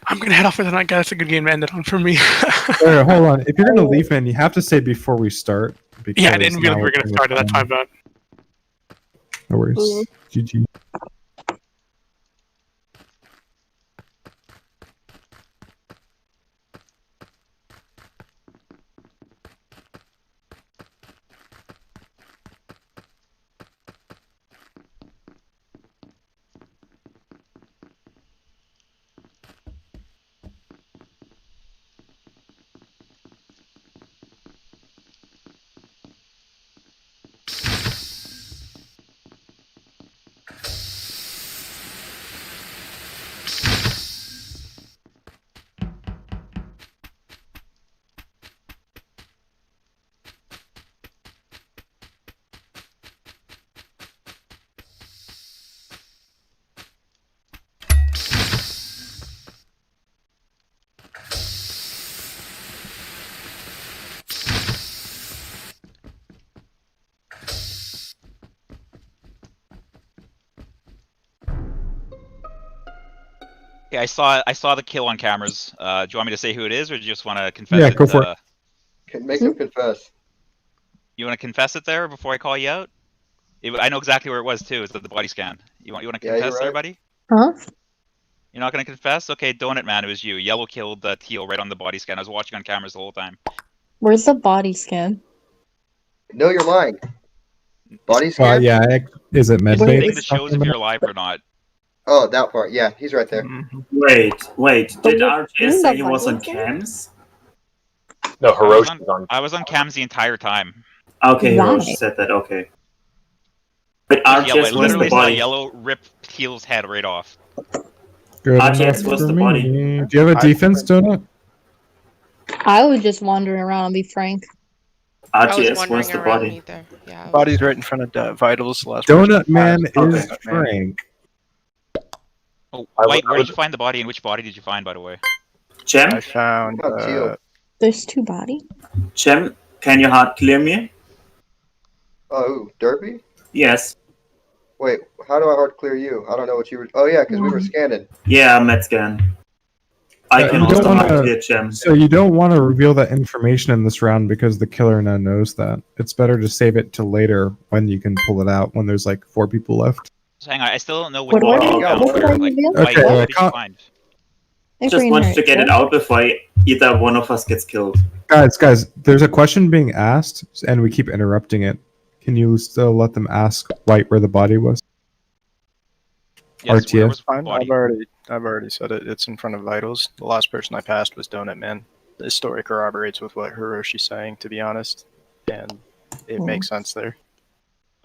I'm gonna head off for the night, guys. It's a good game to end it on for me. Wait, hold on. If you're gonna leave, man, you have to say before we start. Yeah, I because didn't realize now we were gonna start at that time, but No worries. GG. Yeah, I saw the kill on cameras. Do you want me to say who it is, or do you just want to confess Yeah, it? go for it. Can make him confess. You want to confess it there before I call you out? I know exactly where it was too. It's at the body scan. You want to Yeah, you're confess there, right. buddy? Huh? You're not gonna confess? Okay, Donut Man, it was you. Yellow killed Teal right on the body scan. I was watching on cameras the whole time. Where's the body scan? No, you're lying. Body Well, scan? yeah. Is it It's the medbay? thing Wait, that shows if you're alive or not. Oh, that part. Yeah, he's right there. Wait. But Did what- RTS isn't say that he was on body scan? cams? No, I was Hiroshi's on. I was on cams the entire time. Okay, Why? Hiroshi said that. Okay. But Yellow, I RTS was literally the saw body. Yellow rip Teal's head right off. Good RTS enough was for the me. body. Do you have a defense, Donut? I was just wandering around, I'll be frank. I was RTS wandering was the around body. either. Yeah. I was- Body's right in front of Vitals. Last Donut Man Okay. is Frank. Oh, I White, would- where did you find the body, and which body did you find, by the way? Chem? I found. Oh, Teal. There's 2 bodies? Chem, can you hard clear me? Oh, Derpy? Yes. Wait, how do I hard clear you? I don't know what you were. Oh yeah, because we were scanning. Yeah, Metscan. I can you don't also wanna- hard clear Gem. So you don't want to reveal that information in this round because the killer now knows that. It's better to save it to later when you can pull it out when there's like 4 people left. So hang on, I still don't know What what did you I, found. what did I Like, reveal? Okay, what did you find? My Just brain want hurts. to get it What? out before either one of us gets killed. Guys, there's a question being asked and we keep interrupting it. Can you still let them ask right where the body was? Yes, where was the Fine. body? I've already said it. It's in front of Vitals. The last person I passed was Donut Man. This story corroborates with what Hiroshi's saying, to be honest, and it makes sense there.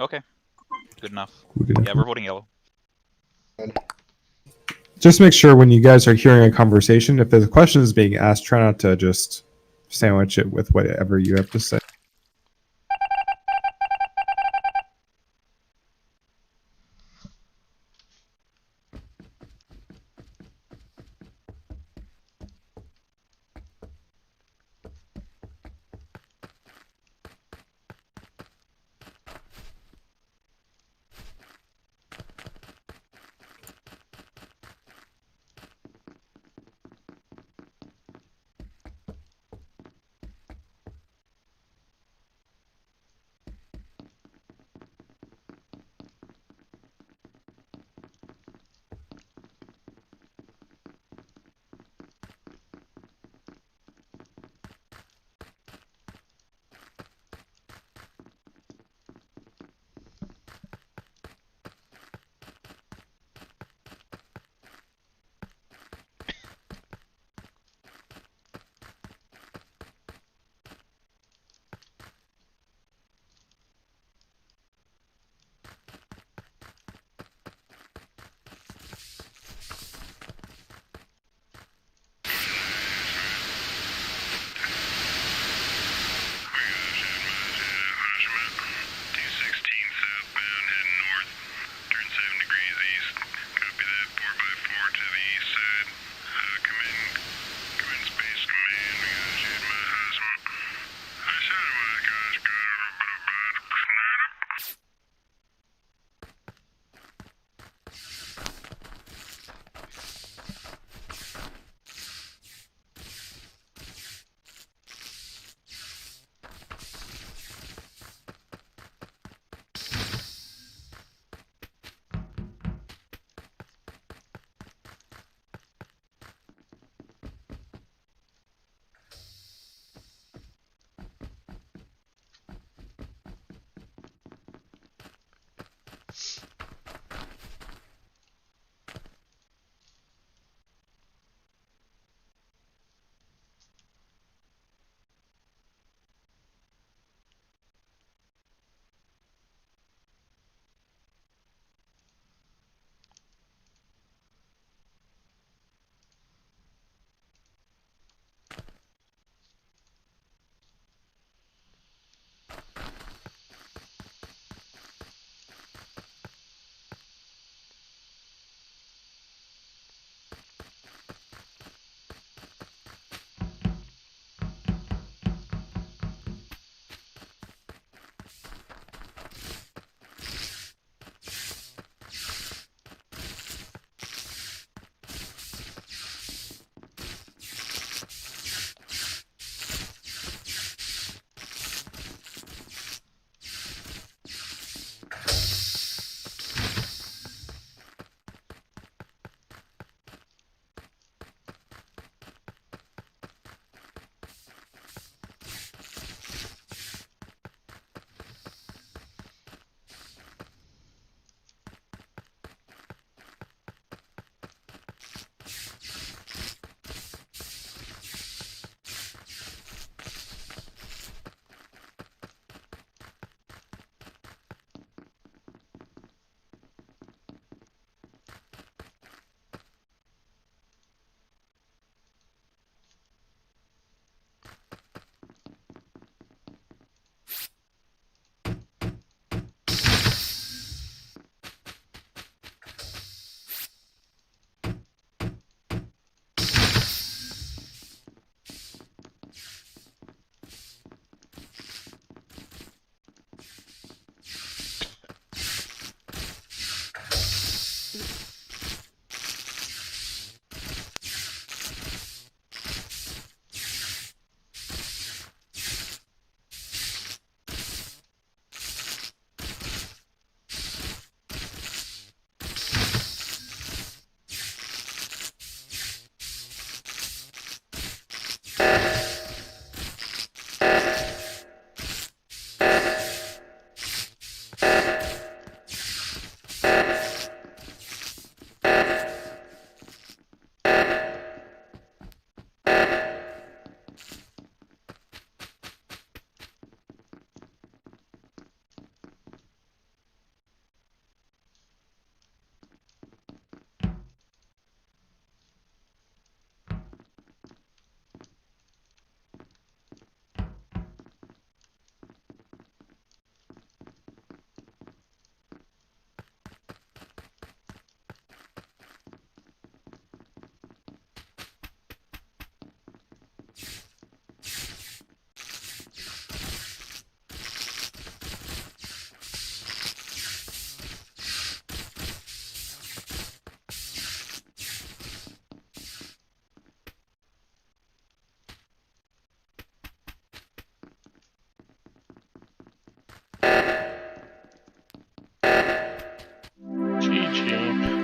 Okay, good enough. Good Yeah, we're voting yellow. Just make sure when you guys are hearing a conversation, if there's a question is being asked, try not to just sandwich it with whatever you have to say.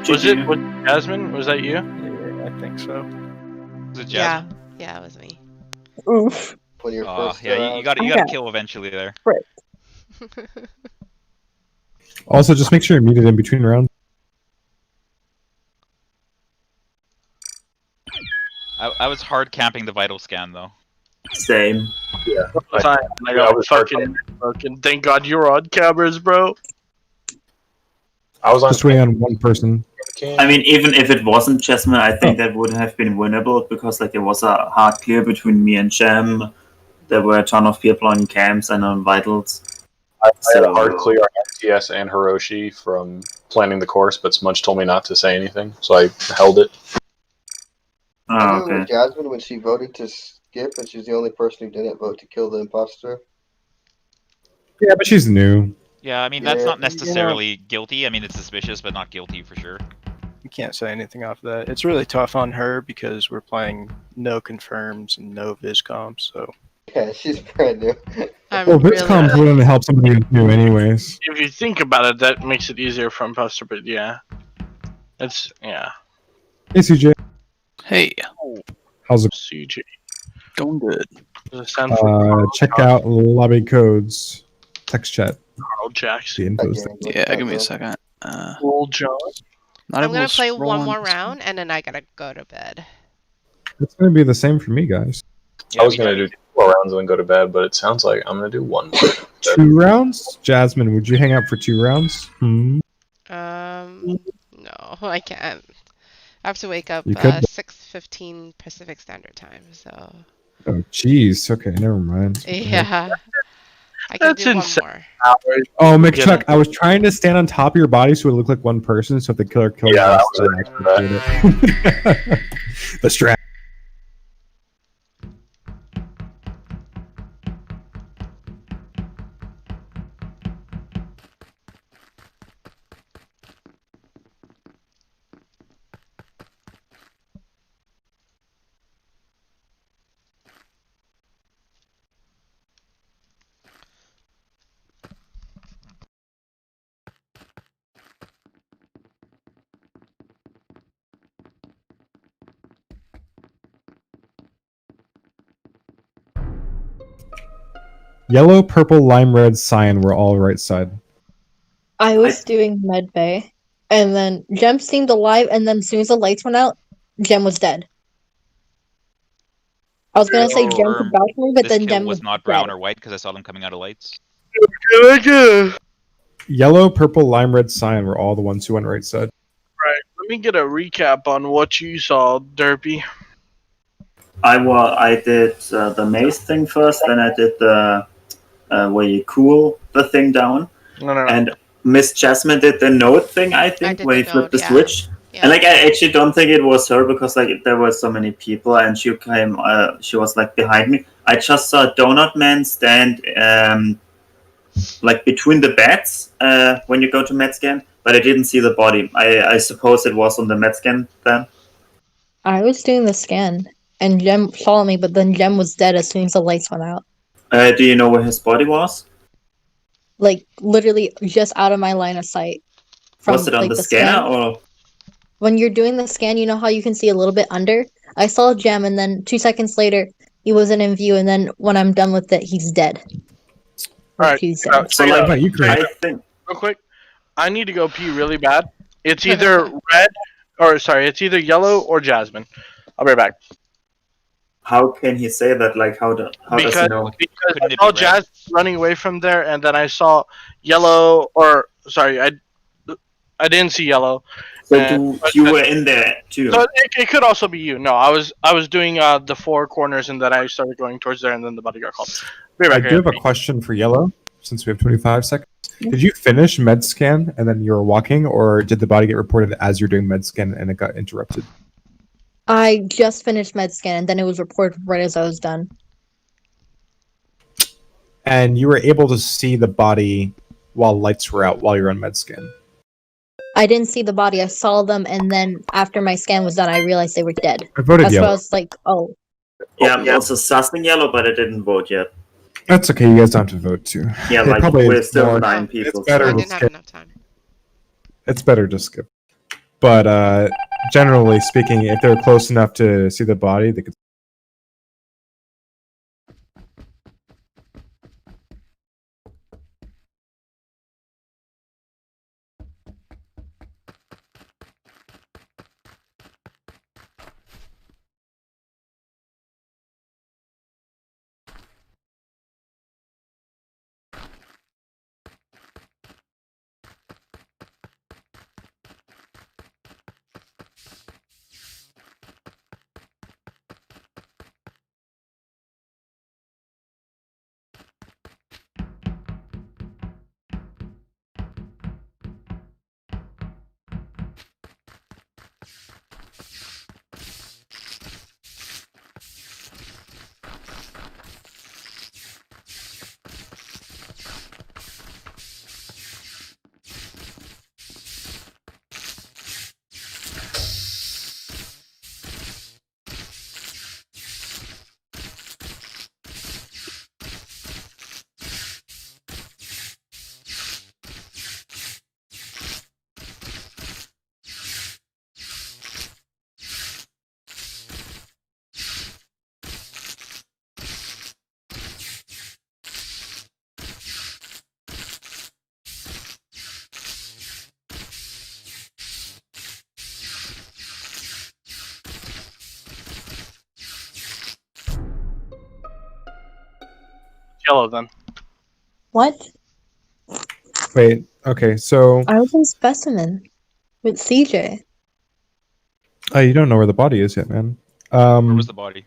Was it Jasmine? Was that you? Yeah, I think so. Was it Yeah, Jasmine? yeah, it was me. Oof. When you're Oh, first yeah, you got to Okay. kill eventually there. Also, just make sure you're muted in between rounds. I was hard camping the vital scan though. Same. Yeah. I got fucking. Thank God you're on cameras, bro. I was on Just waiting on one person. I mean, even if it wasn't Jasmine, I think that would have been winnable because like it was a hard clear between me and Jem. There were a ton of people on camps and on vitals. I had a hard clear on MTS and Hiroshi from planning the course, but Smudge told me not to say anything, so I held it. I Oh, remember okay. Jasmine when she voted to skip, and she's the only person who didn't vote to kill the imposter. Yeah, but she's new. Yeah, I mean that's Yeah, not necessarily guilty. I mean it's suspicious, but not guilty for sure. You can't say anything off that. It's really tough on her because we're playing no confirms and no viscoms, so. Yeah, she's brand new. I'm Well, really VisCom's wouldn't help somebody who's new, anyways. If you think about it, that makes it easier for imposter. But yeah, it's yeah. Hey, CJ. Hey, How's it? CJ. going good. Does it stand for Check out lobby codes. Text chat. Carl Jackson? The info's there. Yeah, give me a second. Old John. Not I'm able gonna to play scroll one on more this one. round and then I gotta go to bed. It's going to be the same for me, guys. Yeah, I was going to do 2 more rounds and then go to bed, but it sounds like I'm going to do 1 more. 2 rounds? Jasmine, would you hang out for 2 rounds? No, I can't. I have to wake up You could. 6:15 Pacific Standard Time, so Oh, jeez. Okay, never mind. yeah. I can That's do insane. one more. Oh, McChuck, I was trying to stand on top of your body so it looked like one person, so if the killer killed Yeah, us, that was then I could it. The strap. Yellow, purple, lime, red, cyan were all right side. I was doing med bay, and then Jem seemed alive, and then as soon as the lights went out, Jem was dead. I was gonna say Jem could Confirm vouch for me, but this then kill Jem was was not dead. brown or white because I saw them coming out of lights. Yellow, purple, lime, red, cyan were all the ones who went right side. Right. Let me get a recap on what you saw, Derpy. I did the maze thing first, then I did the where you cool the thing down, No. and Miss Jasmine did the node thing. I think did where the you flipped node, the yeah. switch. Yeah. And like I actually don't think it was her because like there were so many people and she came. She was like behind me. I just saw Donut Man stand like between the beds when you go to Medscan, but I didn't see the body. I suppose it was on the Medscan then. I was doing the scan, and Jem saw me, but then Jem was dead as soon as the lights went out. Do you know where his body was? Like literally just out of my line of sight. Was it on like, the scanner or? When you're doing the scan, you know how you can see a little bit under? I saw Jem, and then 2 seconds later, he wasn't in view, and then when I'm done with it, he's dead. All right. She's dead. So like, How about you, Chris? I think Real quick, I need to go pee really bad. It's either it's either yellow or Jasmine. I'll be right back. how can he say that? Like how does he know? Because Couldn't I it saw be red? Jazz running away from there, and then I saw yellow, I didn't see yellow. So you were in there too. So it could also be you. No, I was doing the 4 corners, and then I started going towards there, and then the body got called. Be I right back. do have a question for Yellow, since we have 25 seconds. Did you finish med scan and then you were walking, or did the body get reported as you're doing med scan and it got interrupted? I just finished med scan, and then it was reported right as I was done. And you were able to see the body while lights were out while you're on med scan. I didn't see the body. I saw them, and then after my scan was done, I realized they were dead. I voted That's why I Yellow. was like, oh. Yeah, I'm also sussing yellow, but I didn't vote yet. That's okay. You guys don't have to vote too. Yeah, It like probably we're is still more- 9 people. It's better I so- to didn't have skip. enough time. It's better to skip. But generally speaking, if they're close enough to see the body, they could. Yellow then. What? Wait. Okay. So I was in specimen with CJ. you don't know where the body is yet, man. Where was the body?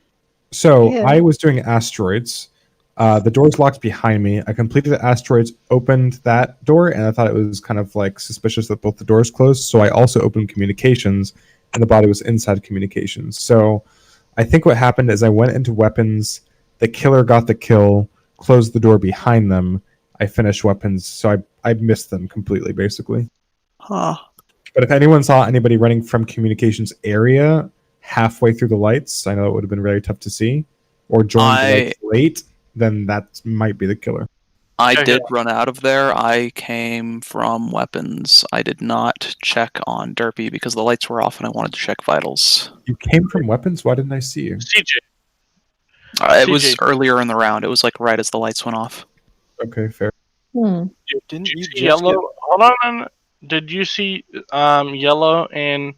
So Yeah. I was doing asteroids. The door's locked behind me. I completed the asteroids, opened that door, and I thought it was kind of like suspicious that both the doors closed. So I also opened communications, and the body was inside communications. So I think what happened is I went into weapons. The killer got the kill, closed the door behind them. I finished weapons, so I missed them completely, basically. Huh. But if anyone saw anybody running from communications area halfway through the lights, I know it would have been very tough to see, or joined the lights late, then that might be the killer. I Okay. did run out of there. I came from weapons. I did not check on Derpy because the lights were off and I wanted to check vitals. You came from weapons? Why didn't I see you? CJ. It was CJ. earlier in the round. It was like right as the lights went off. Okay, fair. Didn't you See just yellow? Hold on. Did you see yellow in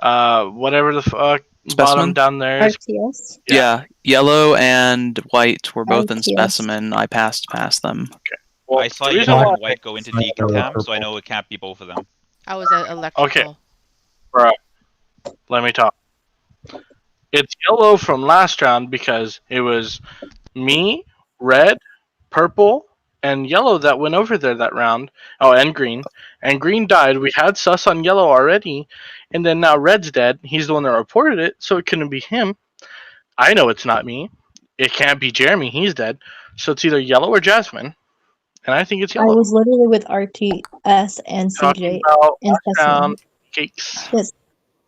whatever the fuck bottom Specimen? down there is? RTS? Yeah, yellow and white were both in RTS. specimen. I passed past them. Well, I saw the reason yellow why- and white go into It's not decontam, so purple. I know it can't be both of them. I was at electrical. Bro, let me talk. It's yellow from last round because it was me, red, purple, and yellow that went over there that round. Oh, and green. And green died. We had sus on yellow already, and then now red's dead. He's the one that reported it, so it couldn't be him. I know it's not me. It can't be Jeremy. He's dead. So it's either yellow or Jasmine, and I think it's I yellow. was literally with RTS and Talking CJ about in last specimen. round cakes. Yes,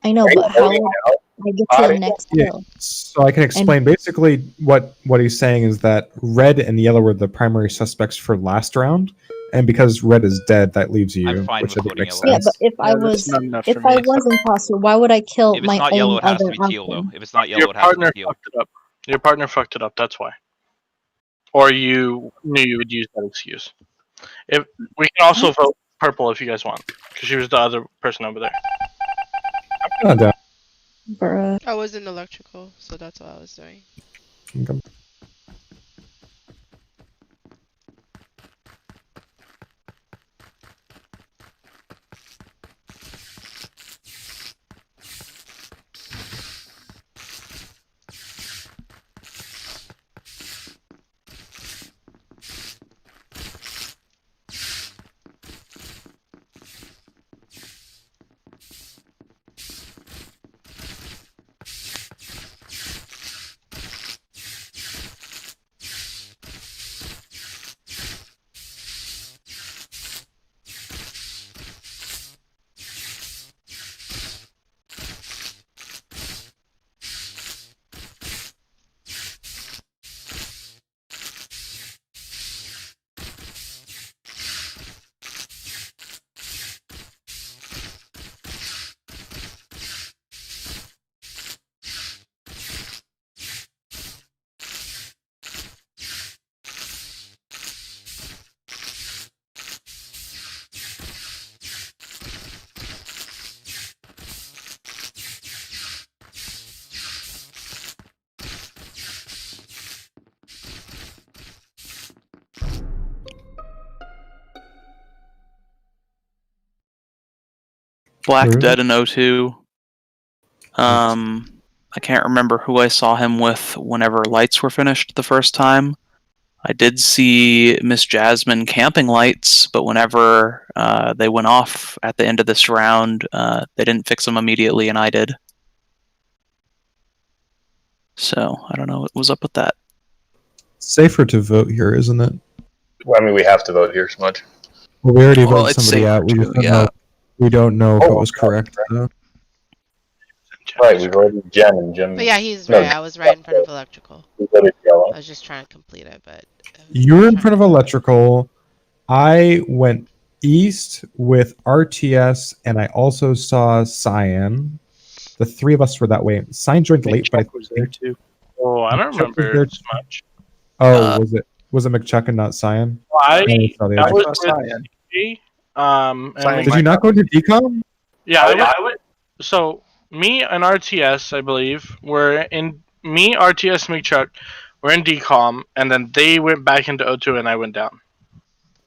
I know, but how would I get to the next Yeah, kill? so I can explain. Basically, what he's saying is that red and yellow were the primary suspects for last round, and because red is dead, that leaves you, I'm fine which with I think voting makes yellow. Yeah, sense. but if I that's was not enough if for I me. was imposter, why would I kill If it's my not own yellow, it has other to be teal, option? though. If it's not Your yellow, it has to partner be teal. fucked it up. Your partner fucked it up. That's why. Or you knew you would use that excuse. If we can also vote purple if you guys want, because she was the other person over there. Oh, damn. Bruh. I was in electrical, so that's what I was doing. Okay. Black Really? dead in O2. I can't remember who I saw him with whenever lights were finished the first time. I did see Miss Jasmine camping lights, but whenever they went off at the end of this round, they didn't fix them immediately, and I did. So, I don't know what was up with that. Safer to vote here, isn't it? Well, I mean, we have to vote here, Smudge. Well, we already Well, voted it's somebody safer out. We to, just don't yeah. know. We don't know if Oh, it was correct. Right, we voted Jen and Jen. But yeah, he's No, right. I was right in front of electrical. we voted yellow. I was just trying to complete it, but You were in front of electrical. I went east with RTS, and I also saw Cyan. The three of us were that way. Cyan joined late, but I was there too. Oh, I don't Chuck was remember there as much. Oh, was it McChuck and not Cyan? I saw the I other was I with saw Cyan. G, Cyan and Did you not go to decom? yeah, I went. So me and RTS, I believe, were in. Me, RTS, McChuck, were in decom, and then they went back into O2, and I went down.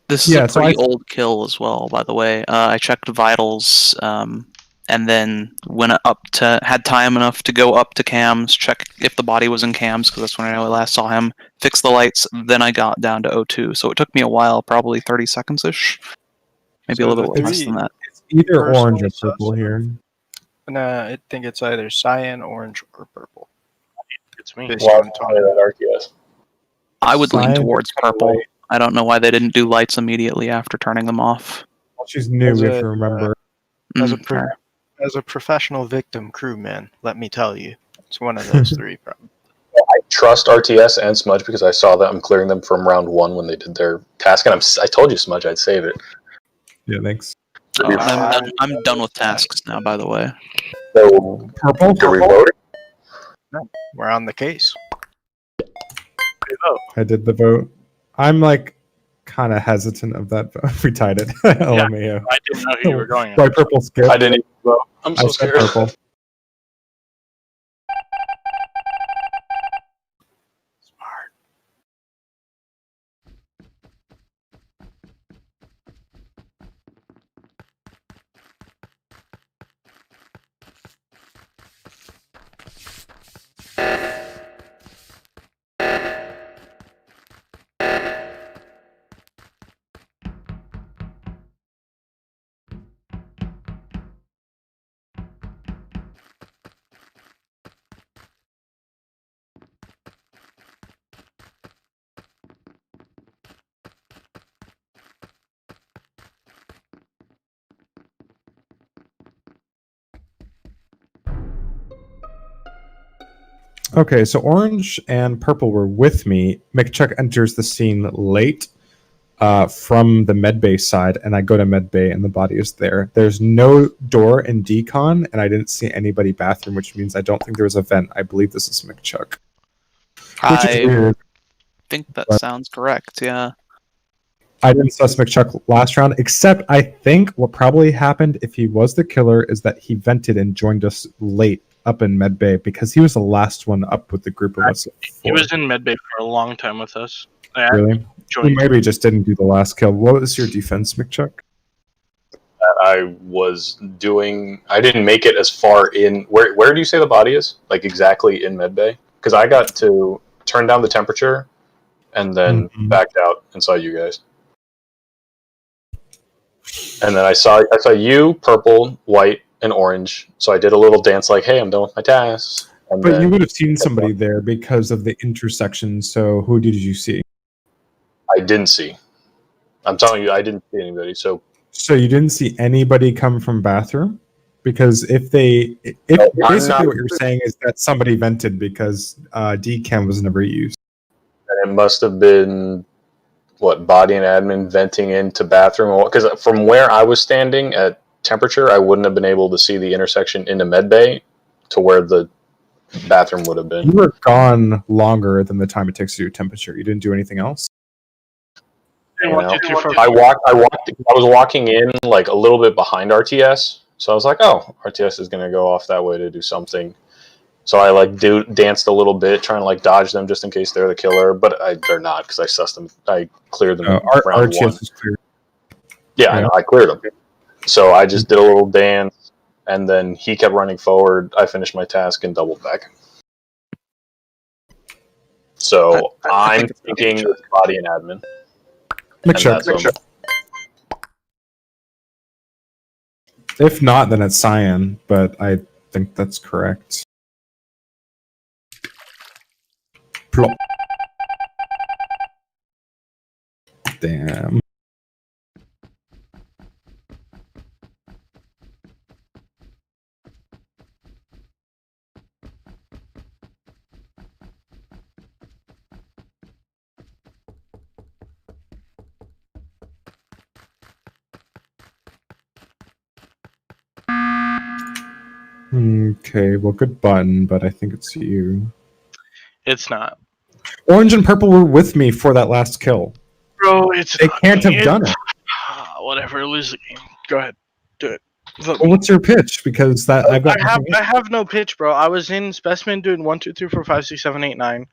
This is Yeah, a so pretty I- old kill as well, by the way. I checked vitals, and then went up to had time enough to go up to cams, check if the body was in cams because that's when I last saw him. Fix the lights, then I got down to O2. So it took me a while, probably 30 seconds ish, maybe So a little the bit less three- than that. It's either Personal orange or purple here. Nah, I think it's either cyan, orange, or purple. It's me. Based Well, on I wanted that RTS. I would lean Cyan towards is kinda purple. light. I don't know why they didn't do lights immediately after turning them off. Well, she's new, As we have a- to remember. As a Mm, alright. as a professional victim crewman, let me tell you, it's one of those three. Probably. I trust RTS and Smudge because I saw them clearing them from round 1 when they did their task, and I told you, Smudge, I'd save it. Yeah, thanks. Oh, I'm done with tasks now, by the way. So, Purple? do we vote? We're on the case. I did the vote. I'm like kind of hesitant of that vote. We tied it. LMAO. I didn't know who you were going. Why purple skip? I didn't even vote. I'm I so said scared. purple. Okay, so orange and purple were with me. McChuck enters the scene late from the medbay side, and I go to medbay, and the body is there. There's no door in decon, and I didn't see anybody bathroom, which means I don't think there was a vent. I believe this is McChuck. Which is I weird. think that But- sounds correct, yeah. I didn't sus McChuck last round, except I think what probably happened if he was the killer is that he vented and joined us late up in medbay because he was the last one up with the group of us. He was in medbay for a long time with us. I Really? He joined. maybe just didn't do the last kill. What was your defense, McChuck? I was doing. I didn't make it as far in. Where do you say the body is? Like exactly in medbay? Because I got to turn down the temperature, and then Mhm. backed out and saw you guys. And then I saw you, purple, white, and orange. So I did a little dance, like, "Hey, I'm done with my tasks." And But then you would have seen somebody there because of the intersection. So who did you see? I didn't see. I'm telling you, I didn't see anybody. So So you didn't see anybody come from bathroom? Because if I'm basically not- what you're saying is that somebody vented because decam was never used. and it must have been what, body and admin venting into bathroom, because from where I was standing at temperature, I wouldn't have been able to see the intersection into medbay to where the bathroom would have You been. were gone longer than the time it takes to do temperature. You didn't do anything else. You know? I was walking in like a little bit behind RTS, so I was like, oh, RTS is gonna go off that way to do something. So I like danced a little bit, trying to like dodge them just in case they're the killer, but they're not because I sussed them. I cleared them round RTS 1. was clear. Yeah, I know, I cleared them. So I just did a little dance, and then he kept running forward. I finished my task and doubled back. So I I'm think it's thinking McChuck. it's body and admin. And McChuck. that's what If not, then it's cyan, but I think that's correct. Plop. Damn. Okay, well, good button, but I think it's you. It's not. Orange and purple were with me for that last kill. Bro, it's They not can't me. have done it. Whatever, lose the game. Go ahead. Do it. Vote Well, me. what's your pitch? Because that I've got. I have no pitch, bro. I was in specimen doing 1, 2, 3, 4, 5, 6, 7, 8, 9.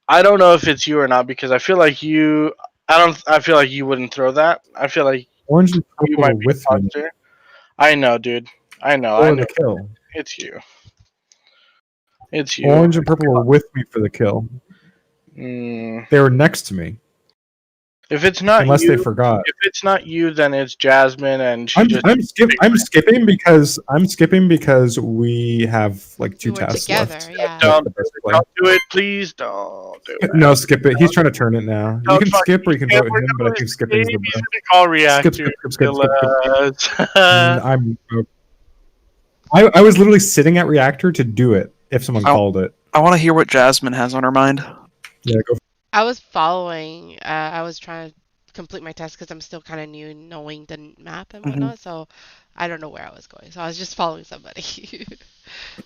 I don't know if it's you or not because I feel like you. I feel like you wouldn't throw that. I feel like Orange and you purple might were be with a me imposter. I know, dude. I know. for the kill. It's you. It's you. Orange and purple were with me for the kill. Mm. They were next to me. If it's not Unless you, they forgot. if it's not you, then it's Jasmine, and she I'm skipping because we have like 2 We were tasks together, left. yeah. That's the best play. Don't do it, please. Don't do it. No, skip it. He's trying to turn it now. You Don't can fucking skip or you can skip. vote We're him, but I think skipping's the best. Call reactor. Skip. I was literally sitting at reactor to do it if someone called it. I want to hear what Jasmine has on her mind. Yeah, go. I was following. I was trying to complete my test because I'm still kind of new in knowing the map and whatnot. So I don't know where I was going. So I was just following somebody.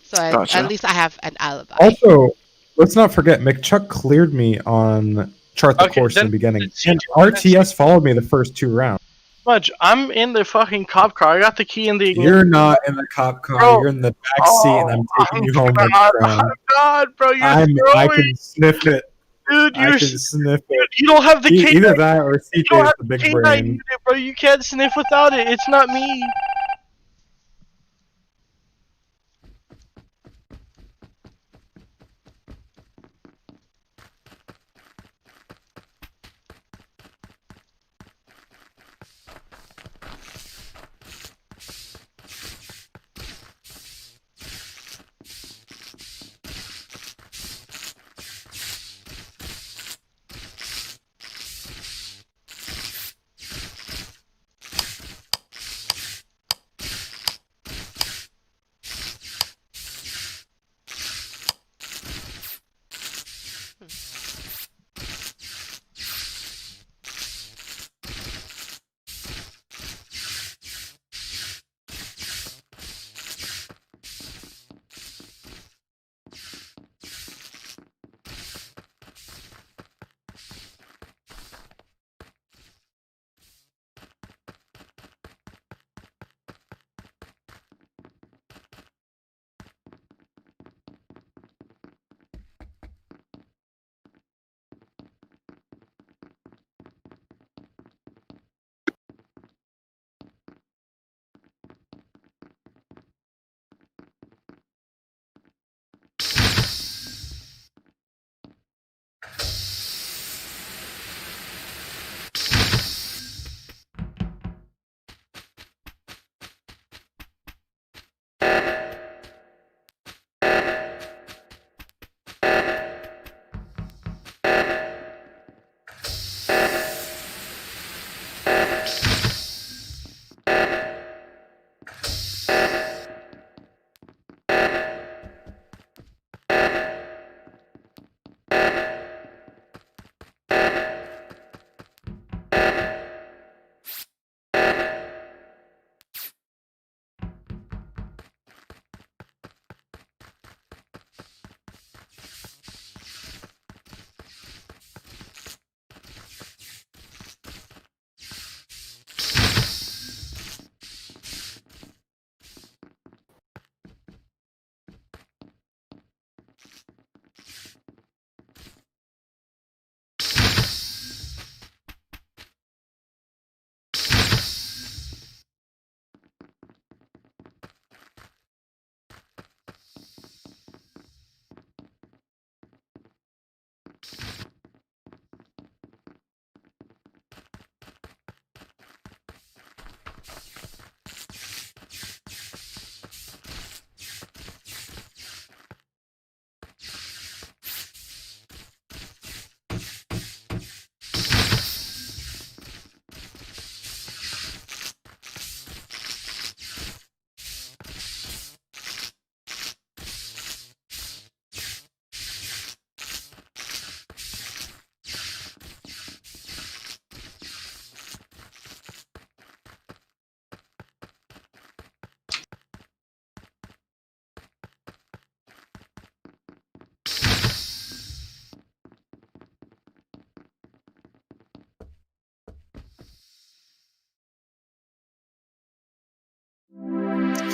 So Gotcha. at least I have an alibi. Also, let's not forget McChuck cleared me on chart the course in the beginning, and RTS followed me the first 2 rounds. Much. I'm in the fucking cop car. I got the key in the ignition. You're not in the cop car. Bro. You're in the back seat, and I'm taking you home. God, bro, you're I throwing. can sniff it. Dude, I can sniff it. you don't have the K9. Either that or You CJ don't is have the the big K9 brain. unit, bro. You can't sniff without it. It's not me.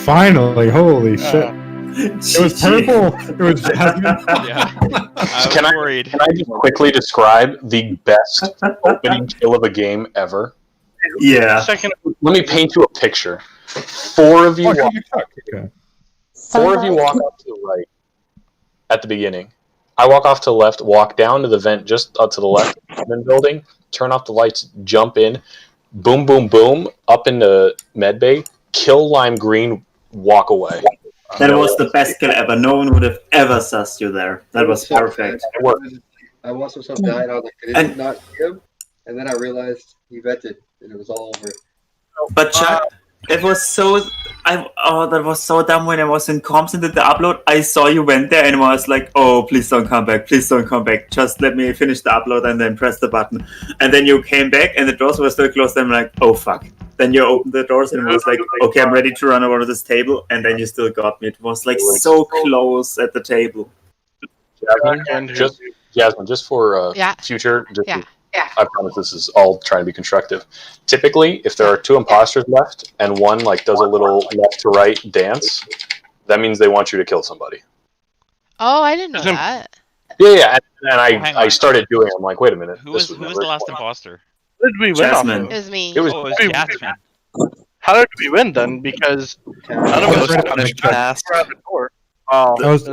Finally, holy shit! It was purple. It was Jasmine. Yeah. I was Can worried. Can I just quickly describe the best opening kill of a game ever? Yeah. Second, Let me paint you a picture. Four of you walk off to the right at the beginning. I walk off to the left, walk down to the vent just up to the left of the building, turn off the lights, jump in, boom, boom, boom, up into medbay, kill lime green, walk away. That was the best kill ever. No one would have ever sussed you there. That was perfect. It worked. I watched myself die, and I was like, I did not see him. And then I realized he vented, and it was all over. But Chuck, it was so. That was so dumb when I was in comms and did the upload. I saw you went there and was like, "Oh, please don't come back! Please don't come back! Just let me finish the upload and then press the button." And then you came back and the doors were still closed. And I'm like, "Oh fuck!" Then you opened the doors and it was like, "Okay, I'm ready to run over to this table." And then you still got me. It was like so close at the table. Jasmine, just for future, I promise this is all trying to be constructive. Typically, if there are two imposters left and one like does a little left to right dance, that means they want you to kill somebody. Oh, I didn't know that. Yeah, and I started doing it. I'm like, wait a minute. Who was the last imposter? How did we win off Jasmine. of? It was me. It was Oh, it was Jasmine. How did we win then? Because none of us Finished fast. grabbed the door. Oh, I was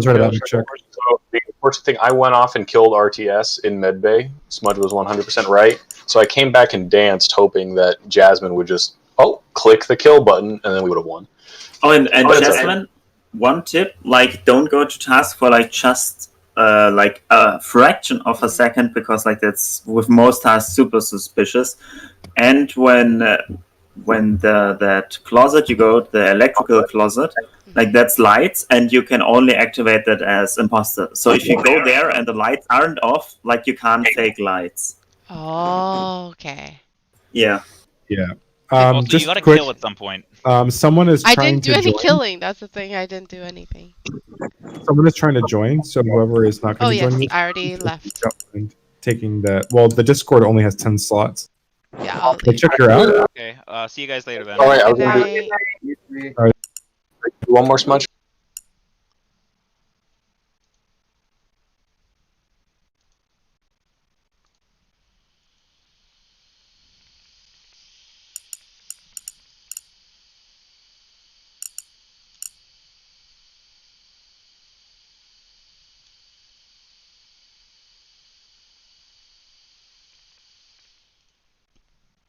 right about to check. So the first thing, I went off and killed RTS in medbay. Smudge was 100% right. So I came back and danced, hoping that Jasmine would just click the kill button, and then we would have won. Oh, and Jasmine, one tip: like, don't go to task for like just like a fraction of a second, because like that's with most tasks super suspicious. And when that closet you go, the electrical closet, like that's lights, and you can only activate that as imposter. So if you go there and the lights aren't off, like you can't fake lights. Oh, okay. Yeah. Yeah. Also, Just you gotta quick. kill at some point. Someone is I trying didn't do to any join. killing. That's the thing. I didn't do anything. Someone is trying to join. So whoever is not Oh going to yes, join me, I already left. and taking that. Well, the Discord only has 10 slots. Yeah, I'll Hey, leave. check your out. Okay. See you guys later then. All right, I was Good gonna night. do one more smudge.